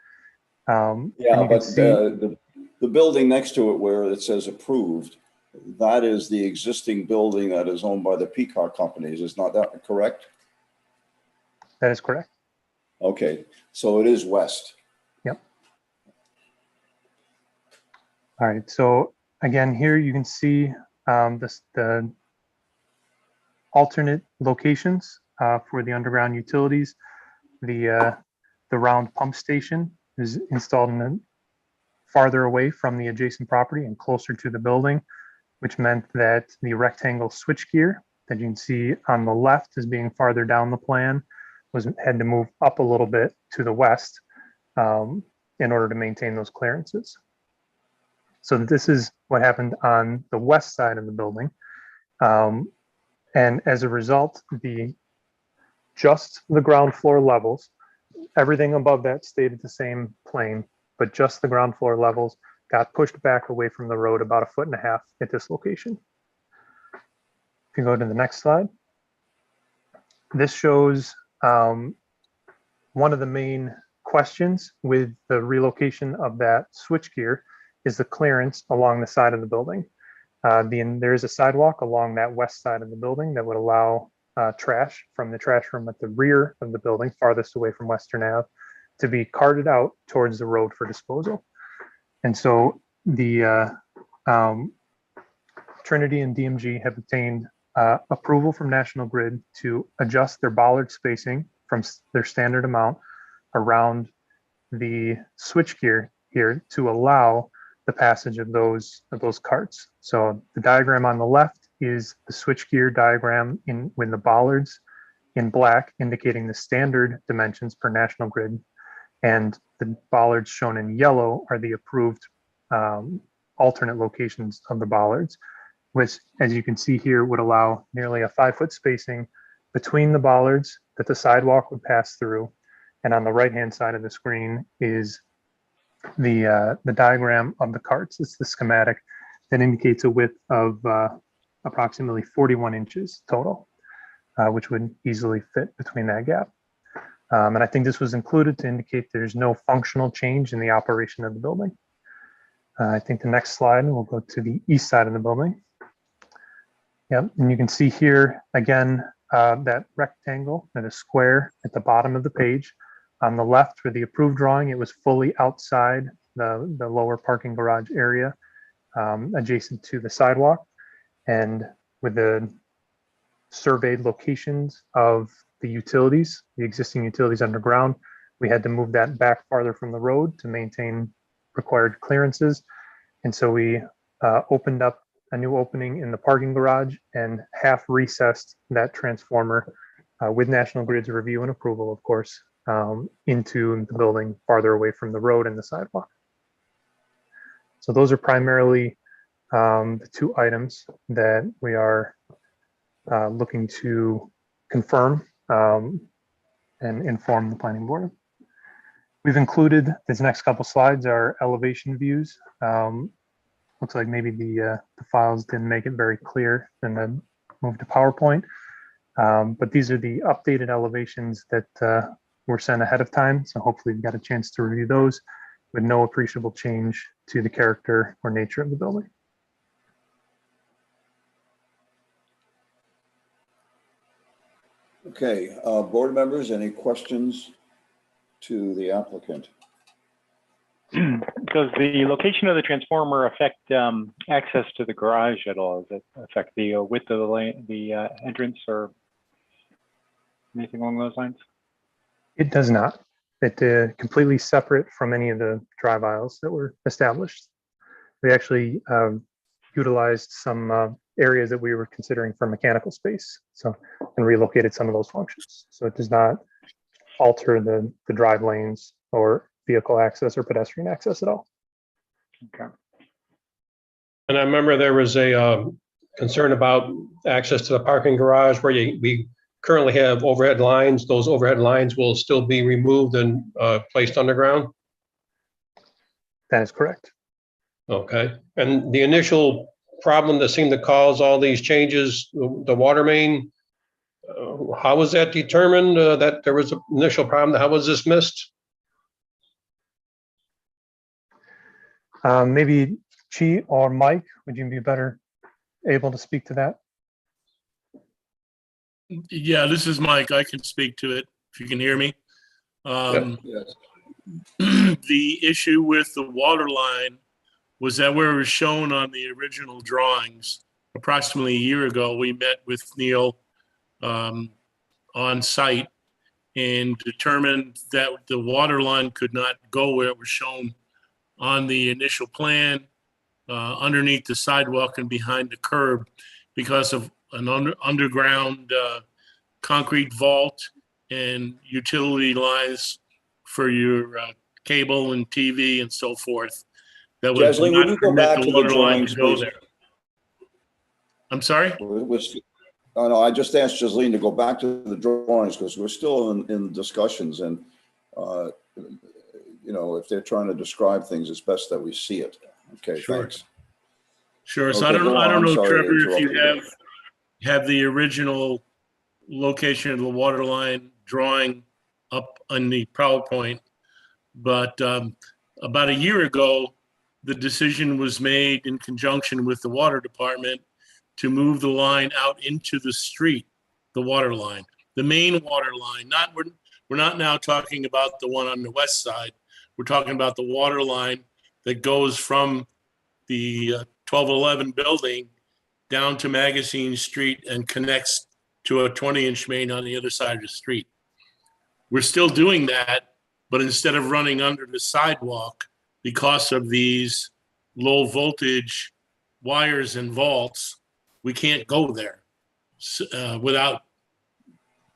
Yeah, but the building next to it where it says approved, that is the existing building that is owned by the Peacock companies. Is not that correct? That is correct. Okay, so it is west. Yep. All right, so again, here you can see the alternate locations for the underground utilities. The round pump station is installed farther away from the adjacent property and closer to the building, which meant that the rectangle switchgear that you can see on the left as being farther down the plan had to move up a little bit to the west in order to maintain those clearances. So this is what happened on the west side of the building. And as a result, just the ground floor levels, everything above that stayed at the same plane, but just the ground floor levels got pushed back away from the road about 1.5 feet at this location. If you go to the next slide, this shows one of the main questions with the relocation of that switchgear is the clearance along the side of the building. There is a sidewalk along that west side of the building that would allow trash from the trash room at the rear of the building, farthest away from Western Ave, to be carted out towards the road for disposal. And so the Trinity and DMG have obtained approval from National Grid to adjust their bollard spacing from their standard amount around the switchgear here to allow the passage of those carts. So the diagram on the left is the switchgear diagram with the bollards in black indicating the standard dimensions per National Grid, and the bollards shown in yellow are the approved alternate locations of the bollards, which, as you can see here, would allow nearly a 5-foot spacing between the bollards that the sidewalk would pass through. And on the right-hand side of the screen is the diagram of the carts. It's the schematic that indicates a width of approximately 41 inches total, which would easily fit between that gap. And I think this was included to indicate there's no functional change in the operation of the building. I think the next slide, we'll go to the east side of the building. Yep, and you can see here, again, that rectangle and a square at the bottom of the page. On the left for the approved drawing, it was fully outside the lower parking garage area, adjacent to the sidewalk. And with the surveyed locations of the utilities, the existing utilities underground, we had to move that back farther from the road to maintain required clearances. And so we opened up a new opening in the parking garage and half recessed that transformer with National Grid's review and approval, of course, into the building farther away from the road and the sidewalk. So those are primarily the two items that we are looking to confirm and inform the planning board. We've included, this next couple slides are elevation views. Looks like maybe the files didn't make it very clear and then moved to PowerPoint. But these are the updated elevations that were sent ahead of time. So hopefully you got a chance to review those with no appreciable change to the character or nature of the building. Okay, board members, any questions to the applicant? Does the location of the transformer affect access to the garage at all? Does it affect the width of the lane, the entrance, or anything along those lines? It does not. It completely separate from any of the drive aisles that were established. We actually utilized some areas that we were considering for mechanical space, so and relocated some of those functions. So it does not alter the drive lanes or vehicle access or pedestrian access at all. Okay. And I remember there was a concern about access to the parking garage where we currently have overhead lines. Those overhead lines will still be removed and placed underground? That is correct. Okay. And the initial problem that seemed to cause all these changes, the water main, how was that determined that there was an initial problem? How was this missed? Maybe Chi or Mike, would you be better able to speak to that? Yeah, this is Mike. I can speak to it if you can hear me. Yes. The issue with the water line was that where it was shown on the original drawings, approximately a year ago, we met with Neil on site and determined that the water line could not go where it was shown on the initial plan, underneath the sidewalk and behind the curb, because of an underground concrete vault and utility lines for your cable and TV and so forth. That would Jasleen, not would you go permit back the to the water line drawings, to go please? there. I'm sorry? Oh, no, I just asked Jasleen to go back to the drawings because we're still in discussions, and you know, if they're trying to describe things, it's best that we see it. Okay, Sure. thanks. Sure. So Okay, I don't go on. I'm know, sorry to Trevor, if you interrupt you. have the original location of the water line drawing up on the PowerPoint, but about a year ago, the decision was made in conjunction with the water department to move the line out into the street, the water line, the main water line. We're not now talking about the one on the west side. We're talking about the water line that goes from the 1211 building down to Magazine Street and connects to a 20-inch main on the other side of the street. We're still doing that, but instead of running under the sidewalk, because of these low voltage wires and vaults, we can't go there without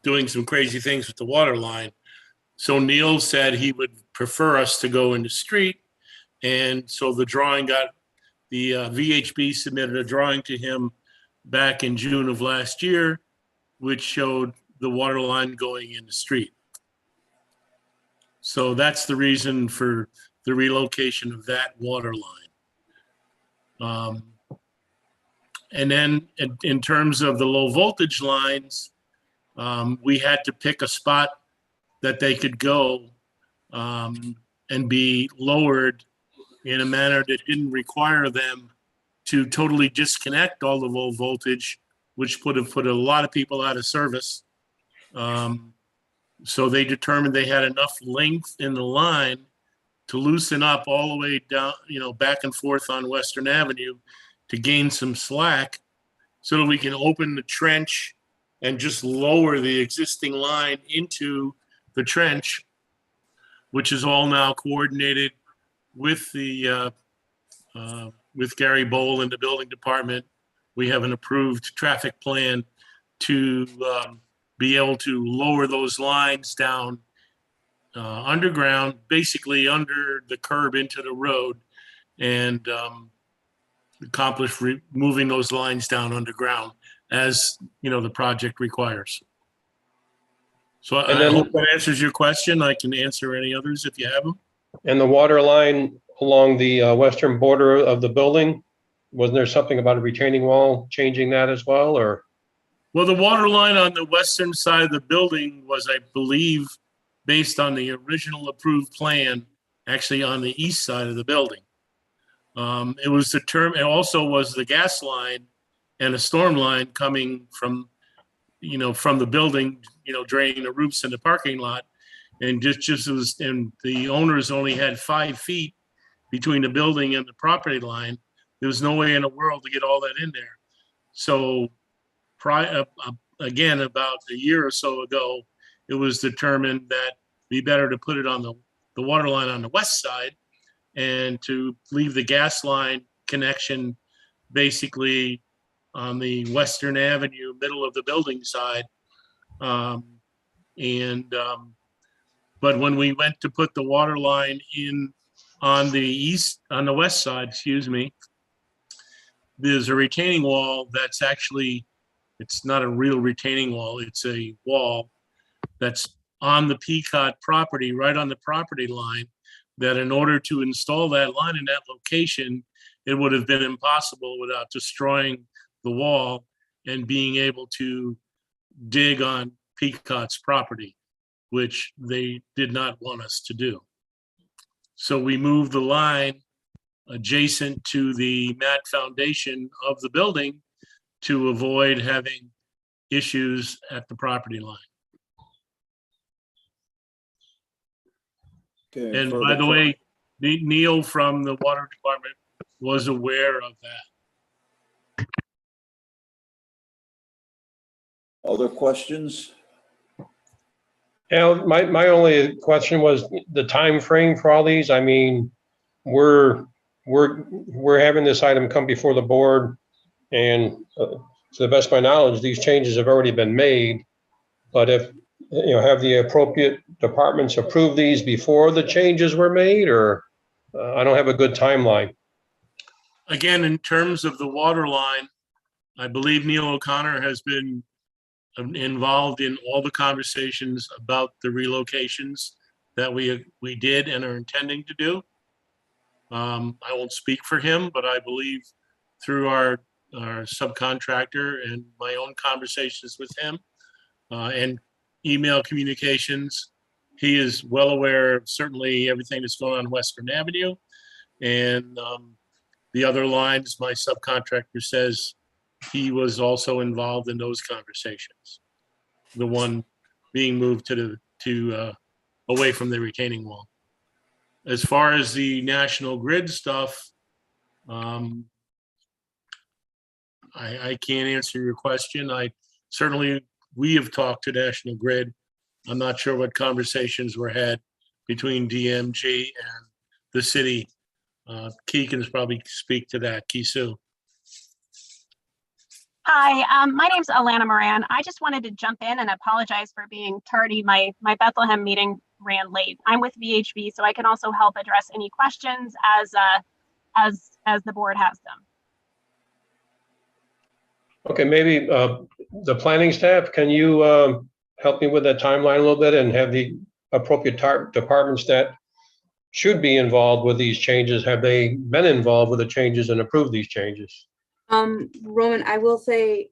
doing some crazy things with the water line. So Neil said he would prefer us to go in the street. And so the drawing the VHB submitted a drawing to him back in June of last year, which showed the water line going in the street. So that's the reason for the relocation of that water line. And then in terms of the low voltage lines, we had to pick a spot that they could go and be lowered in a manner that didn't require them to totally disconnect all the low voltage, which would have put a lot of people out of service. So they determined they had enough length in the line to loosen up all the way down, back and forth on Western Avenue to gain some slack so that we can open the trench and just lower the existing line into the trench, which is all now coordinated with the with Gary Bowl and the building department. We have an approved traffic plan to be able to lower those lines down underground, basically under the curb into the road, and accomplish moving those lines down as the project requires. So I hope that answers your question. I can answer any others if you have them. And the water line along the western border of the building, wasn't there something about a retaining wall changing that as well, or? Well, the water line on the western side of the building was, I believe, based on the original approved plan, actually on the east side of the building. It was it also was the gas line and a storm line coming from, from the building draining the roofs in the parking lot. And and the owners only had 5 feet between the building and the property line. There was no way in the world to get all that in there. So again, about a year or so ago, it was determined that it'd be better to put it on the water line on the west side and to leave the gas line connection basically on the Western Avenue, middle of the building side. But when we went to put the water line in on the west side, there's a retaining wall that's actually, it's not a real retaining wall. It's a wall that's on the Peacock property, right on the property line, that in order to install that line in that location, it would have been impossible without destroying the wall and being able to dig on Peacock's property, which they did not want us to do. So we moved the line adjacent to the mat foundation of the building to avoid having issues at the property line. Okay, And further by the way, Neil from the water department was aware of that. Other questions? Al, my only question was the time frame for all these. I mean, we're having this item come before the board, and to the best of my knowledge, these changes have already been made. But if have the appropriate departments approve these before the changes were made, or I don't have a good timeline. Again, in terms of the water line, I believe Neil O'Connor has been involved in all the conversations about the relocations that we did and are intending to do. I won't speak for him, but I believe through our subcontractor and my own conversations with him and email communications, he is well aware of certainly everything that's going on Western Avenue. And the other lines, my subcontractor says he was also involved in those conversations. The one being moved to away from the retaining wall. As far as the National Grid stuff, I can't answer your question. We have talked to National Grid. I'm not sure what conversations were had between DMG and the city. Key can probably speak to that. Key Sue. Hi, my name's Alana Moran. I just wanted to jump in and apologize for being tardy. My Bethlehem meeting ran late. I'm with VHB, so I can also help address any questions as the board has them. Okay, maybe the planning staff, can you help me with that timeline a little bit and have the appropriate departments that should be involved with these changes? Have they been involved with the changes and approved these changes? Roman, I will say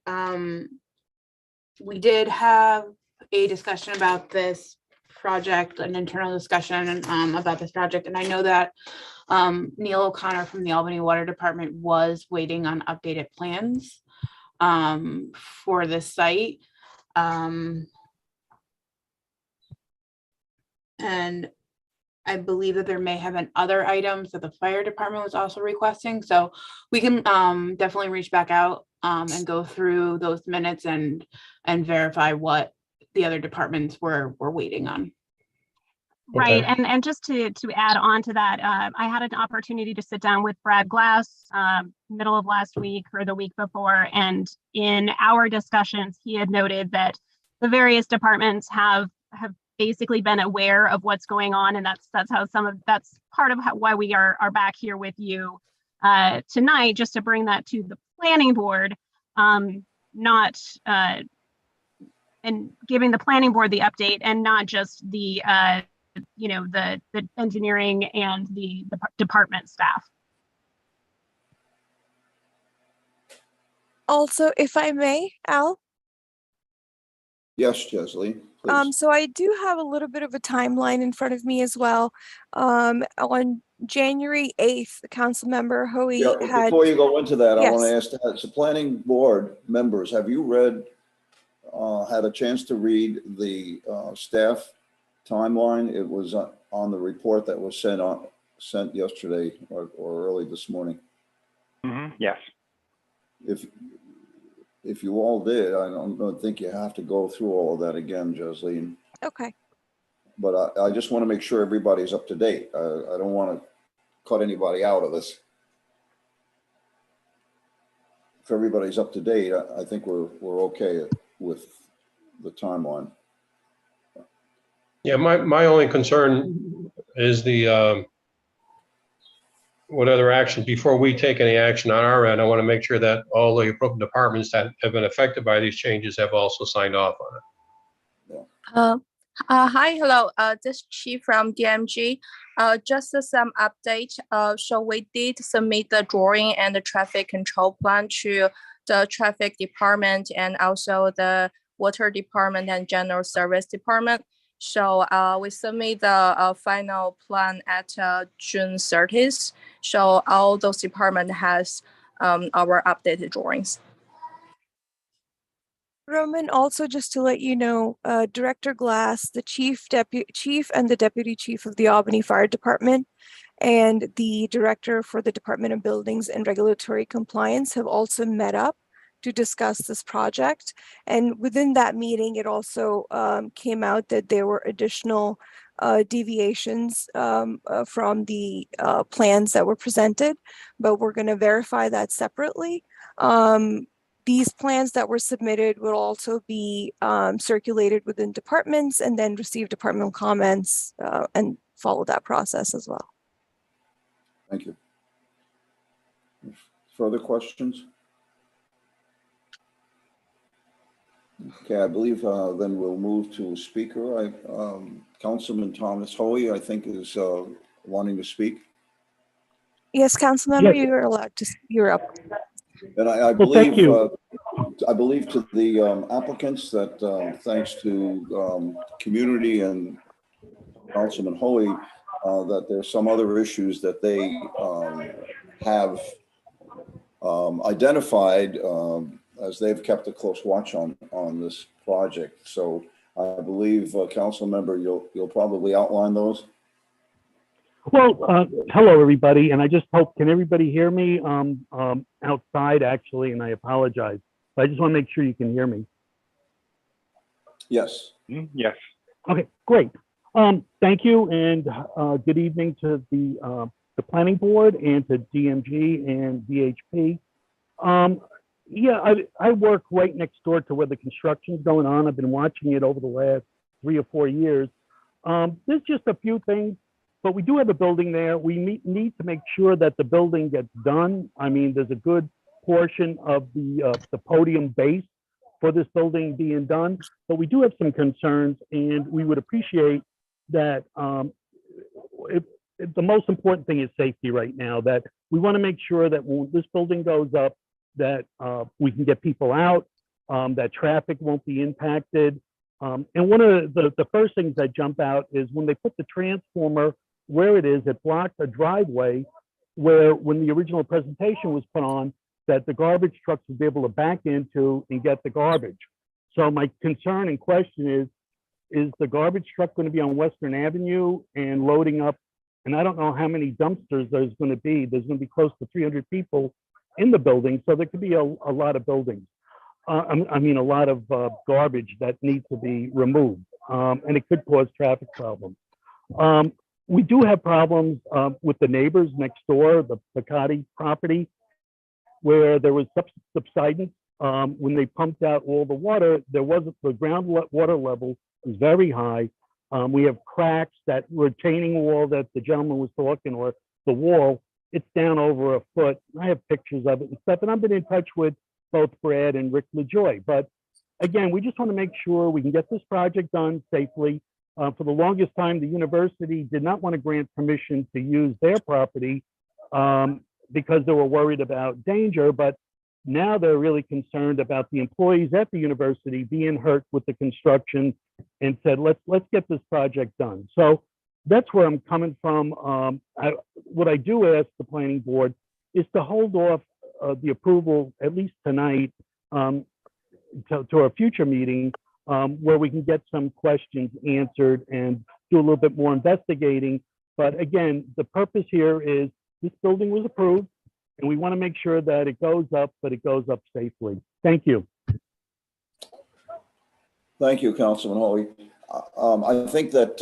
we did have a discussion about this project, an internal discussion about this project, and I know that Neil O'Connor from the Albany Water Department was waiting on updated plans for the site. And I believe that there may have been other items that the fire department was also requesting. So we can definitely reach back out and go through those minutes and verify what the other departments were waiting on. Right, and just to add on to that, I had an opportunity to sit down with Brad Glass middle of last week or the week before, and in our discussions, he had noted that the various departments have basically been aware of what's going on, and that's how that's part of why we are back here with you tonight, just to bring that to the planning board, and giving the planning board the update, and not just the the engineering and the department staff. Also, if I may, Al. Yes, Chesley. Please. So I do have a little bit of a timeline in front of me as well. On January 8th, Councilmember Hoey had. Before you go into that, I want to Yes. ask that. So planning board members, have you read had a chance to read the staff timeline. It was on the report that was sent yesterday or early this morning. Yes. If you all did, I don't think you have to go through all of that again, Jocelyn. Okay. But I just want to make sure everybody's up to date. I don't want to cut anybody out of this. If everybody's up to date, I think we're okay with the timeline. Yeah, my only concern is the what other action, before we take any action on our end, I want to make sure that all the appropriate departments that have been affected by these changes have also signed off on it. Hi, hello. This is Chi from DMG. Just some update. So we did submit the drawing and the traffic control plan to the traffic department and also the water department and general service department. So we submit the final plan at June 30th. So all those department has our updated drawings. Roman, also just to let you know, Director Glass, the chief and the deputy chief of the Albany Fire Department, and the director for the Department of Buildings and Regulatory Compliance have also met up to discuss this project. And within that meeting, it also came out that there were additional deviations from the plans that were presented, but we're going to verify that separately. These plans that were submitted will also be circulated within departments and then receive departmental comments and follow that process as well. Thank you. Further questions? Okay, I believe then we'll move to a speaker. Councilman Thomas Hoey, I think, is wanting to speak. Yes, Councilmember, you're allowed to. You're up. And I believe, I believe to the applicants that thanks to community and Councilman Hoey, that there's some other issues that they have identified as they've kept a close watch on this project. So I believe, Council Member, you'll probably outline those. Well, hello, everybody. And I just hope, can everybody hear me outside, actually? And I apologize. But I just want to make sure you can hear me. Yes. Yes. Okay, great. Thank you. And good evening to the Planning Board and to DMG and VHP. Yeah, I work right next door to where the construction's going on. I've been watching it over the last 3 or 4 years. There's just a few things, but we do have a building there. We need to make sure that the building gets done. I mean, there's a good portion of the podium base for this building being done, but we do have some concerns, and we would appreciate that. The most important thing is safety right now, that we want to make sure that when this building goes up, that we can get people out, that traffic won't be impacted. And one of the first things that jump out is when they put the transformer where it is, it blocked a driveway where, when the original presentation was put on, that the garbage trucks would be able to back into and get the garbage. So my concern and question is the garbage truck going to be on Western Avenue and loading up? And I don't know how many dumpsters there's going to be. There's going to be close to 300 people in the building, so there could be a lot of buildings. I mean, a lot of garbage that needs to be removed, and it could cause traffic problems. We do have problems with the neighbors next door, the Picotti property, where there was subsidence. When they pumped out all the water, the groundwater level was very high. We have cracks, that retaining wall that the gentleman was talking, or the wall, it's down over a foot. I have pictures of it and stuff, and I've been in touch with both Brad and Rick LaJoy. But again, we just want to make sure we can get this project done safely. For the longest time, the university did not want to grant permission to use their property because they were worried about danger, but now they're really concerned about the employees at the university being hurt with the construction, and said, let's get this project done. So that's where I'm coming from. What I do ask the planning board is to hold off the approval, at least tonight, to a future meeting where we can get some questions answered and do a little bit more investigating. But again, the purpose here is this building was approved and we want to make sure that it goes up, but it goes up safely. Thank you. Thank you, Councilman Hoey. I think that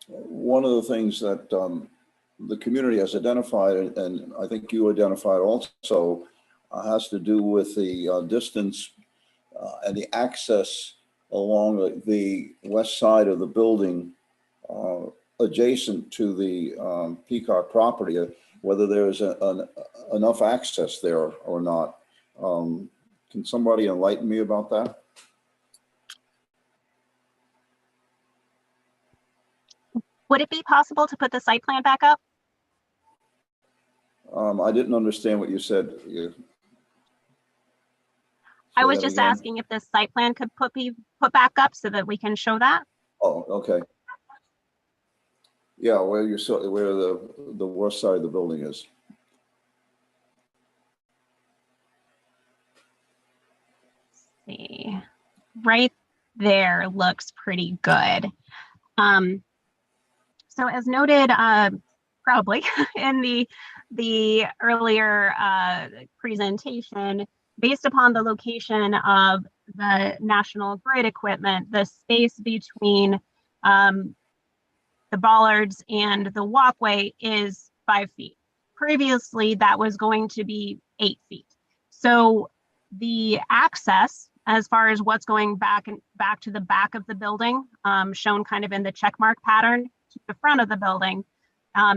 one of the things that the community has identified, and I think you identified also, has to do with the distance and the access along the west side of the building adjacent to the Peacock property, whether there's enough access there or not. Can somebody enlighten me about that? Would it be possible to put the site plan back up? I didn't understand what you said. I was just asking if the site plan could put back up so that we can show that. Oh, okay. Yeah, where the west side of the building is. Let's see, right there looks pretty good. So as noted, probably in the earlier presentation, based upon the location of the National Grid equipment, the space between the bollards and the walkway is 5 feet. Previously, that was going to be 8 feet. So the access, as far as what's going back to the back of the building, shown kind of in the check mark pattern to the front of the building,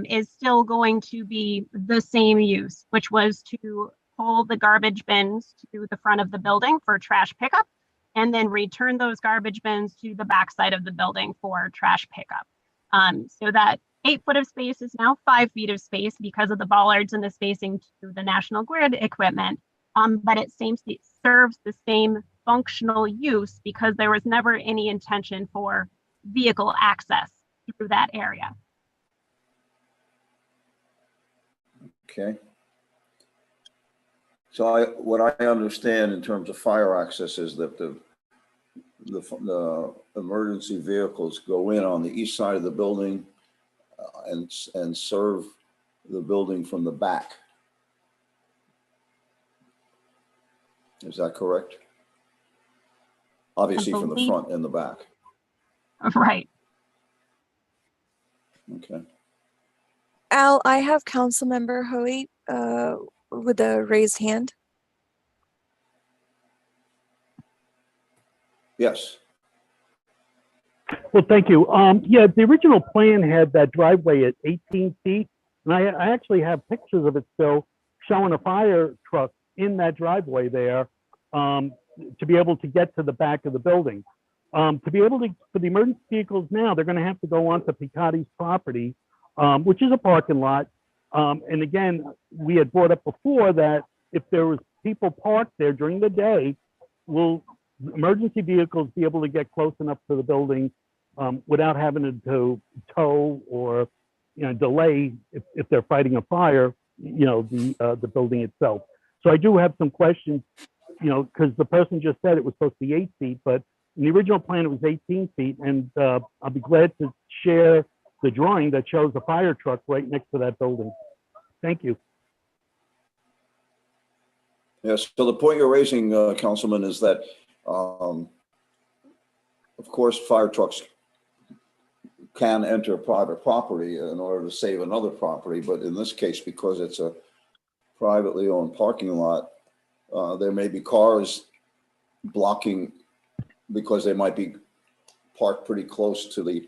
is still going to be the same use, which was to pull the garbage bins to the front of the building for trash pickup, and then return those garbage bins to the back side of the building for trash pickup. So that 8 foot of space is now 5 feet of space because of the bollards and the spacing to the National Grid equipment. But it serves the same functional use because there was never any intention for vehicle access through that area. Okay. So what I understand in terms of fire access is that the emergency vehicles go in on the east side of the building and serve the building from the back. Is that correct? Obviously from the front and the back. Right. Okay. Al, I have Councilmember Hoey with a raised hand. Yes. Well, thank you. Yeah, the original plan had that driveway at 18 feet. And I actually have pictures of it still showing a fire truck in that driveway there to be able to get to the back of the building. To be able to, for the emergency vehicles now, they're going to have to go onto Piccati's property, which is a parking lot. And again, we had brought up before that if there was people parked there during the day, will emergency vehicles be able to get close enough to the building without having to tow or delay if they're fighting a fire, the building itself. So I do have some questions, because the person just said it was supposed to be 8 feet, but in the original plan, it was 18 feet. And I'll be glad to share the drawing that shows the fire truck right next to that building. Thank you. Yes. So the point you're raising, Councilman, is that, of course, fire trucks can enter private property in order to save another property. But in this case, because it's a privately owned parking lot, there may be cars blocking because they might be parked pretty close to the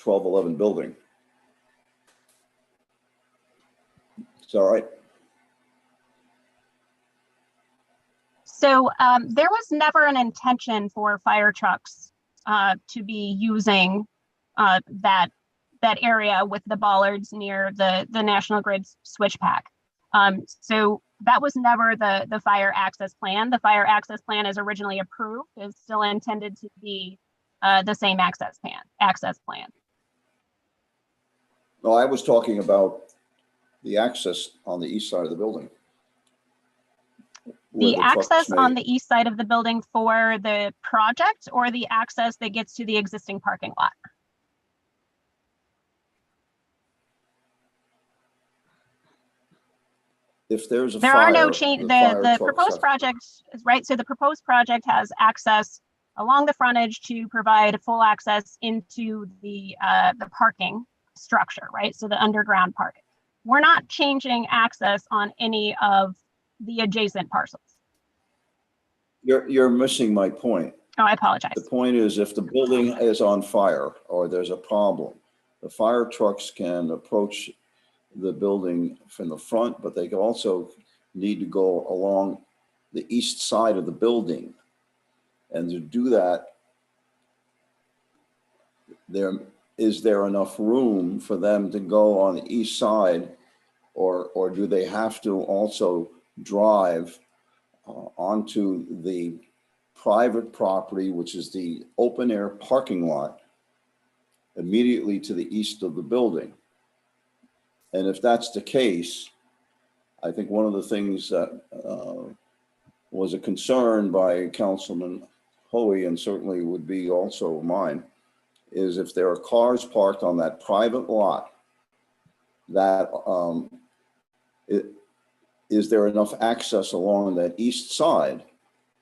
1211 building. Is that right? So there was never an intention for fire trucks to be using that area with the bollards near the National Grid switch pack. So that was never the fire access plan. The fire access plan as originally approved is still intended to be the same access plan. No, I was talking about the access on the east side of the building. where The trucks access on may- the east side of the building for the project, or the access that gets to the existing parking lot? If there's a There fire, are no change, the fire the trucks proposed have- project, right? So the proposed project has access along the frontage to provide full access into the parking structure, right? So the underground parking. We're not changing access on any of the adjacent parcels. You're missing my point. Oh, I apologize. The point is, if the building is on fire or there's a problem, the fire trucks can approach the building from the front, but they can also need to go along the east side of the building. And to do that, is there enough room for them to go on the east side, or do they have to also drive onto the private property, which is the open air parking lot immediately to the east of the building? And if that's the case, I think one of the things that was a concern by Councilman Hoey, and certainly would be also mine, is if there are cars parked on that private lot, that is there enough access along that east side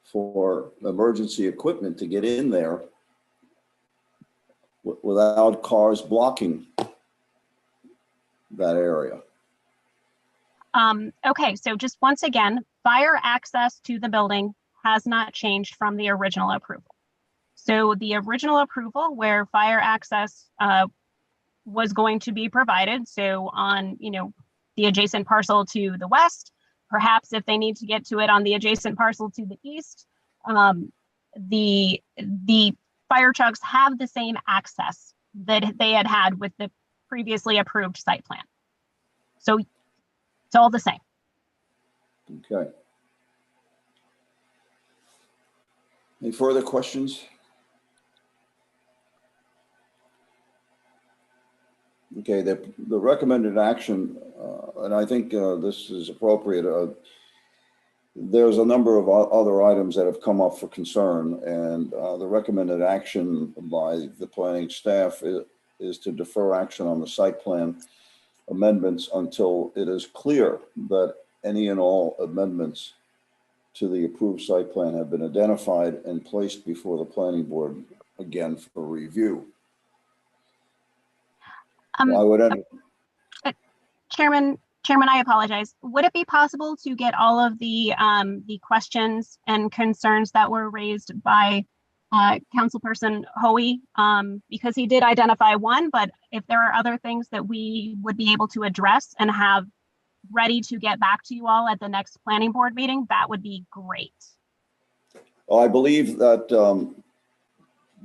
for emergency equipment to get in there without cars blocking that area? Okay, so just once again, fire access to the building has not changed from the original approval. So the original approval where fire access was going to be provided, so on, the adjacent parcel to the west, perhaps if they need to get to it on the adjacent parcel to the east, the fire trucks have the same access that they had with the previously approved site plan. So it's all the same. Okay. Any further questions? Okay, the recommended action, and I think this is appropriate. There's a number of other items that have come up for concern, and the recommended action by the planning staff is to defer action on the site plan amendments until it is clear that any and all amendments to the approved site plan have been identified and placed before the planning board again for review. Chairman, I apologize. Would it be possible to get all of the questions and concerns that were raised by Councilperson Hoey? Because he did identify one, but if there are other things that we would be able to address and have ready to get back to you all at the next planning board meeting, that would be great. Well, I believe that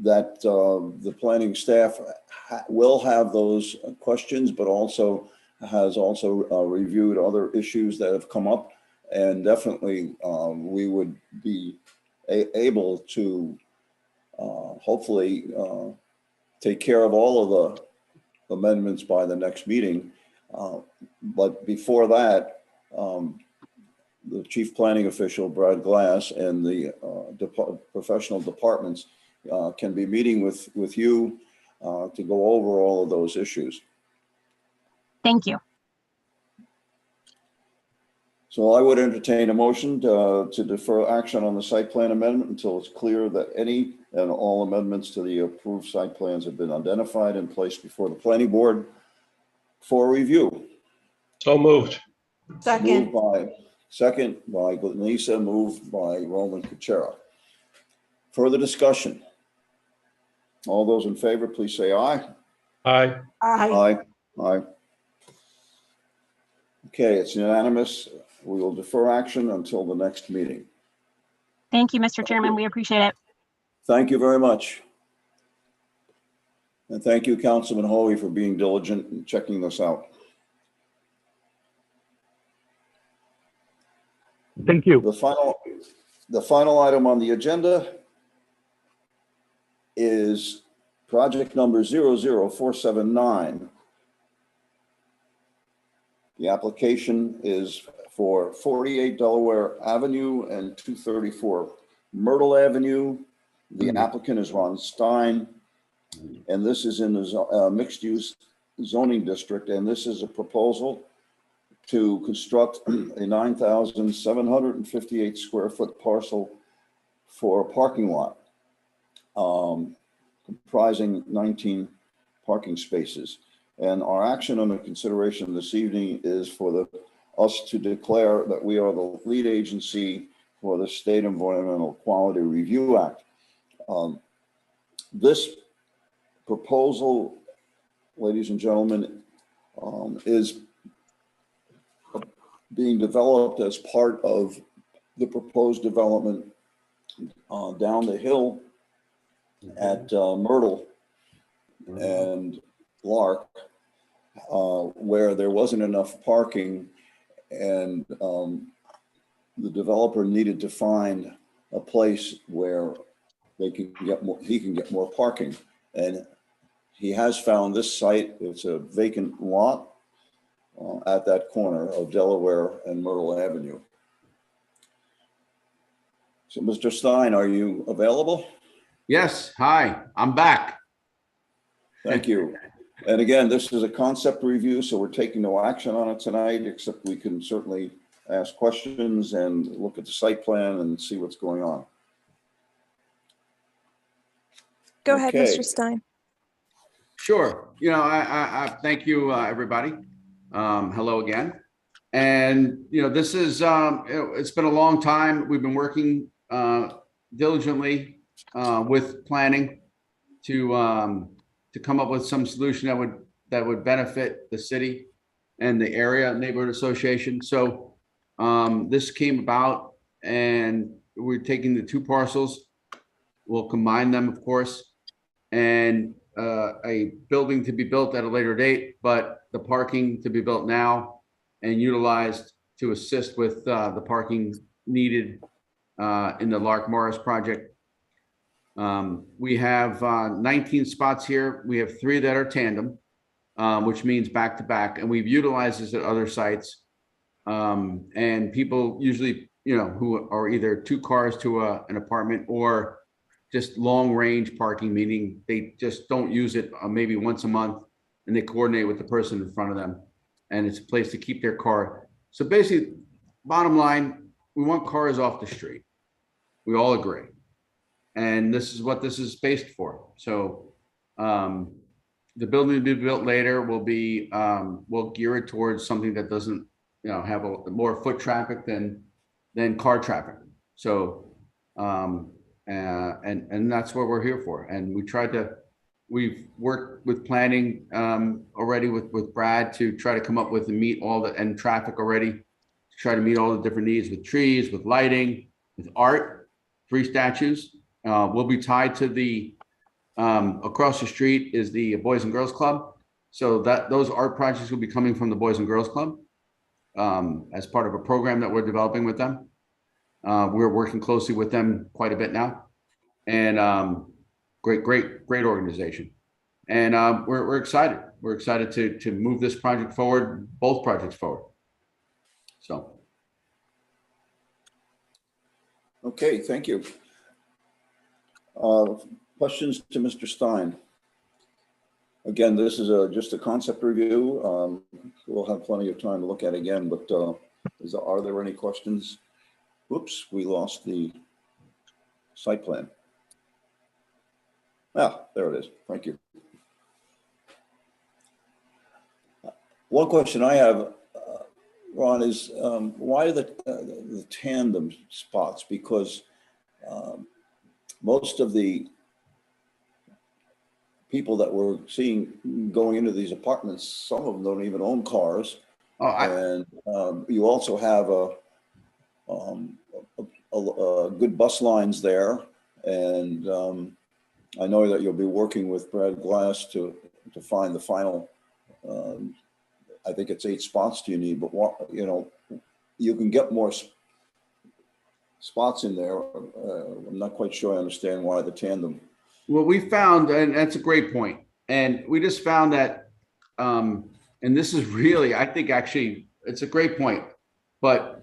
the planning staff will have those questions, but also has reviewed other issues that have come up, and definitely we would be able to hopefully take care of all of the amendments by the next meeting. But before that, the chief planning official, Brad Glass, and the professional departments can be meeting with you to go over all of those issues. Thank you. So I would entertain a motion to defer action on the site plan amendment until it's clear that any and all amendments to the approved site plans have been identified and placed before the planning board for review. So moved. Second. Second by Lisa, moved by Roman Kuchera. Further discussion? All those in favor, please say aye. Aye. Aye. Aye. Okay, it's unanimous. We will defer action until the next meeting. Thank you, Mr. Chairman. We appreciate it. Thank you very much. And thank you, Councilman Hoey, for being diligent and checking this out. Thank you. The final item on the agenda is project number 00479. The application is for 48 Delaware Avenue and 234 Myrtle Avenue. The applicant is Ron Stein, and this is in the mixed-use zoning district, and this is a proposal to construct a 9,758 square foot parcel for a parking lot, comprising 19 parking spaces. And our action under consideration this evening is for us to declare that we are the lead agency for the State Environmental Quality Review Act. This proposal, ladies and gentlemen, is being developed as part of the proposed development down the hill at Myrtle and Lark, where there wasn't enough parking, and the developer needed to find a place where he can get more parking. And he has found this site. It's a vacant lot at that corner of Delaware and Myrtle Avenue. So Mr. Stein, are you available? Yes, hi, I'm back. Thank you. And again, this is a concept review, so we're taking no action on it tonight, except we can certainly ask questions and look at the site plan and see what's going on. Go ahead, Okay. Mr. Stein. Sure. You know, I thank you, everybody. Hello again. And, you know, this is, it's been a long time. We've been working diligently with planning to come up with some solution that would benefit the city and the area neighborhood association. So this came about, and we're taking the two parcels. We'll combine them, of course, and a building to be built at a later date, but the parking to be built now and utilized to assist with the parking needed in the Lark Morris project. We have 19 spots here. We have 3 that are tandem, which means back to back, and we've utilized this at other sites. And people usually, you know, who are either 2 cars to an apartment or just long range parking, meaning they just don't use it maybe once a month, and they coordinate with the person in front of them, and it's a place to keep their car. So basically, bottom line, we want cars off the street. We all agree. And this is what this is based for. So the building to be built later will be, we'll gear it towards something that doesn't, you know, have more foot traffic than car traffic. So, and that's what we're here for. And we've worked with planning already with Brad to try to come up with and meet all and traffic already, to try to meet all the different needs with trees, with lighting, with art, 3 statues. Will be tied to the, across the street is the Boys and Girls Club. So those art projects will be coming from the Boys and Girls Club as part of a program that we're developing with them. We're working closely with them quite a bit now, and great organization. And we're excited. We're excited to move this project forward, both projects forward. So. Okay, thank you. Questions to Mr. Stein? Again, this is just a concept review. We'll have plenty of time to look at it again, but are there any questions? Whoops, we lost the site plan. Ah, there it is. Thank you. One question I have, Ron, is why the tandem spots? Because most of the people that we're seeing going into these apartments, some of them don't even own cars. And you also have a good bus lines there. And I know that you'll be working with Brad Glass to find the final, I think it's 8 spots you need, but you know, you can get more spots in there. I'm not quite sure I understand why the tandem. Well, we found, and that's a great point, and we just found that, and this is really, I think actually, it's a great point. But,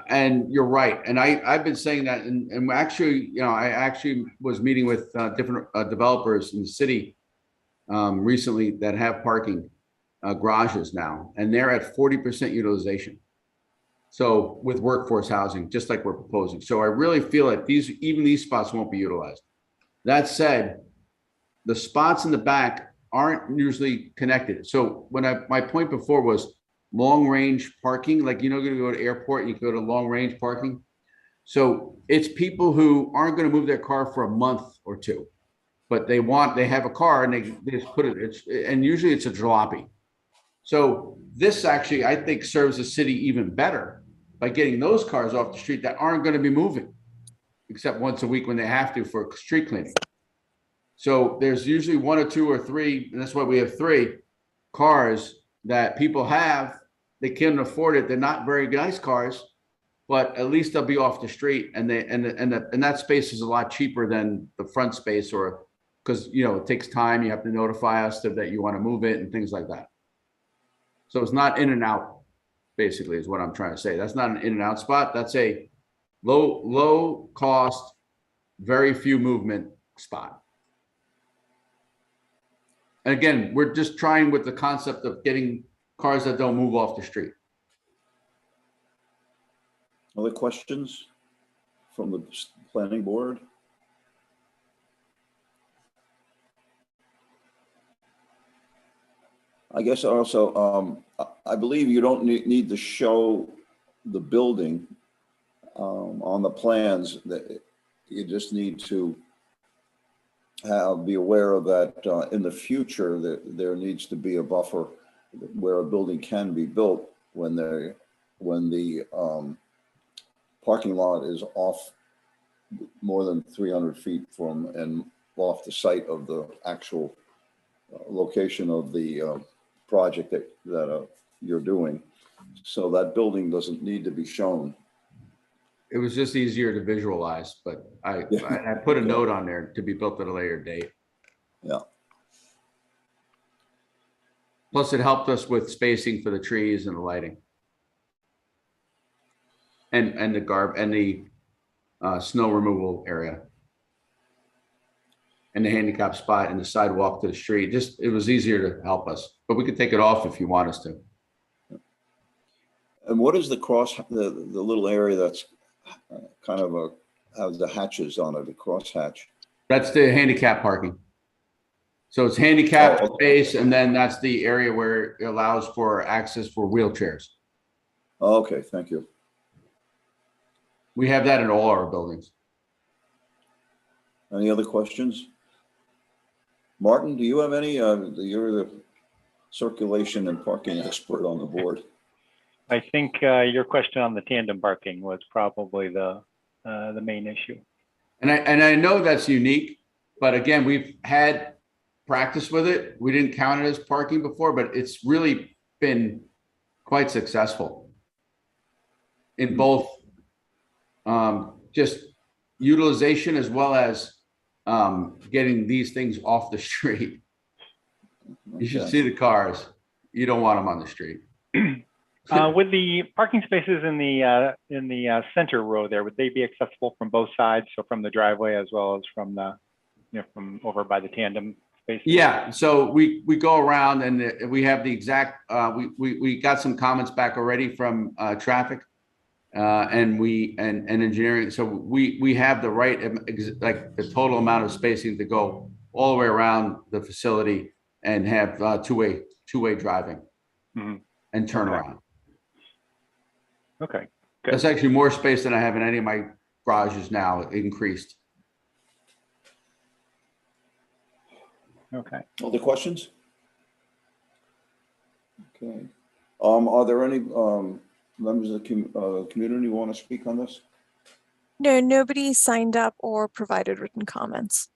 and you're right. And I've been saying that, and actually, I actually was meeting with different developers in the city recently that have parking garages now, and they're at 40% utilization. So with workforce housing, just like we're proposing. So I really feel that even these spots won't be utilized. That said, the spots in the back aren't usually connected. So my point before was long range parking, like, you're going to go to airport and you go to long range parking. So it's people who aren't going to move their car for a month or two, but they have a car and they just put it, and usually it's a jalopy. So this actually, I think, serves the city even better by getting those cars off the street that aren't going to be moving, except once a week when they have to for street cleaning. So there's usually one or two or three, and that's why we have 3 cars that people have. They can't afford it. They're not very nice cars, but at least they'll be off the street, and that space is a lot cheaper than the front space, or because it takes time. You have to notify us that you want to move it and things like that. So it's not in and out, basically, is what I'm trying to say. That's not an in and out spot. That's a low cost, very few movement spot. And again, we're just trying with the concept of getting cars that don't move off the street. Other questions from the planning board? I guess also, I believe you don't need to show the building on the plans. That you just need to be aware of that in the future that there needs to be a buffer where a building can be built when the parking lot is off more than 300 feet from and off the site of the actual location of the project that you're doing. So that building doesn't need to be shown. It was just easier to visualize, but I put a note on there to be built at a later date. Yeah. Plus, it helped us with spacing for the trees and the lighting, and the snow removal area, and the handicap spot and the sidewalk to the street. Just, it was easier to help us, but we could take it off if you want us to. And what is the little area that's kind of has the hatches on it, the cross hatch? That's the handicap parking. So it's handicapped space, and then that's the area where it allows for access for wheelchairs. Okay, thank you. We have that in all our buildings. Any other questions? Martin, do you have any? You're the circulation and parking expert on the board. I think your question on the tandem parking was probably the main issue. And I know that's unique, but again, we've had practice with it. We didn't count it as parking before, but it's really been quite successful in both just utilization as well as getting these things off the street. You should see the cars. You don't want them on the street. With the parking spaces in the center row there, would they be accessible from both sides? So from the driveway as well as from the, from over by the tandem spaces? Yeah. So we go around and we have the exact. We got some comments back already from traffic and engineering. So we have the right, like the total amount of spacing to go all the way around the facility and have two-way driving and turnaround. Okay. Good. That's actually more space than I have in any of my garages now, increased. Okay. Other questions? Okay. Are there any members of the community who want to speak on this? No, nobody signed up or provided written comments.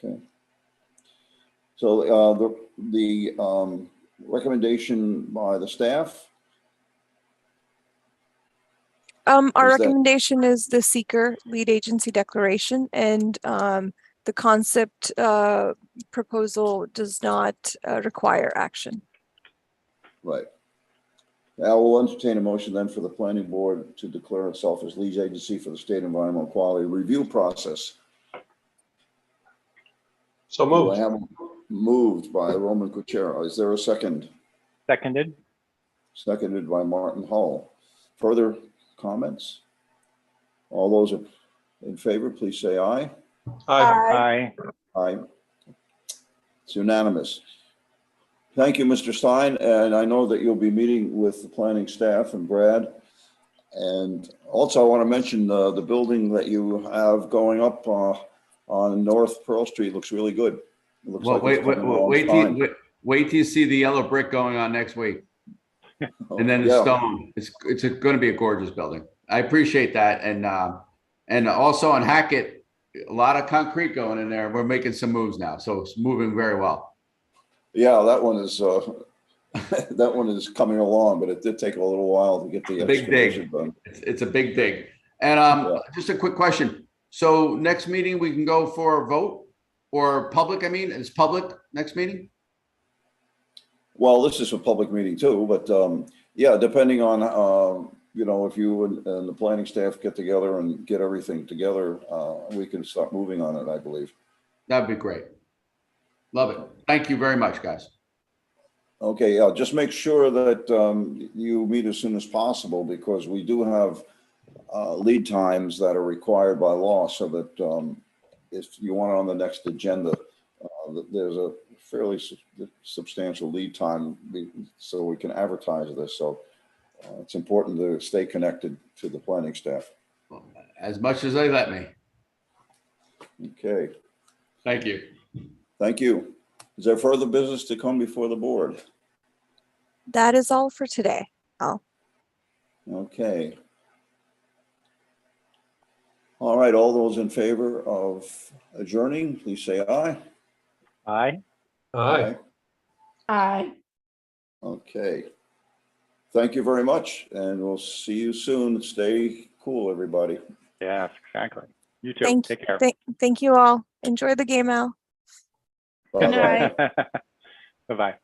Okay. So the recommendation by the staff? Our recommendation is the seeker lead agency declaration, and the concept proposal does not require action. Right. I will entertain a motion then for the planning board to declare itself as lead agency for the state environmental quality review process. So Do moved. I have moved by Roman Kuchera? Is there a second? Seconded. Seconded by Martin Hull. Further comments? All those in favor, please say aye. Aye. Aye. Aye. It's unanimous. Thank you, Mr. Stein. And I know that you'll be meeting with the planning staff and Brad. And also I want to mention the building that you have going up on North Pearl Street looks really good. It looks Well, like it's coming along wait till you see the yellow brick going on next week. fine. And then the Yeah. stone. It's going to be a gorgeous building. I appreciate that. And also on Hackett, a lot of concrete going in there. We're making some moves now, so it's moving very well. Yeah, that one is that one is coming along, but it did take a little while to get the Big excavation dig. done. It's a big dig. And Yeah. just a quick question. So next meeting, we can go for a vote or public, I mean, is public next meeting? Well, this is a public meeting too, but yeah, depending on you know, if you and the planning staff get together and get everything together, we can start moving on it, I believe. That'd be great. Love it. Thank you very much, guys. Okay, yeah, just make sure that you meet as soon as possible because we do have lead times that are required by law so that if you want it on the next agenda, there's a fairly substantial lead time so we can advertise this. So it's important to stay connected to the planning staff. As much as they let me. Okay, Thank you. thank you. Is there further business to come before the board? That is all for today. Okay. All right, all those in favor of adjourning, please say aye. Aye. Aye. Aye. Okay. Thank you very much, and we'll see you soon. Stay cool, everybody. Yes, exactly. You too. Take care. Thank you all. Enjoy the game, Al. Bye-bye. night. Bye-bye.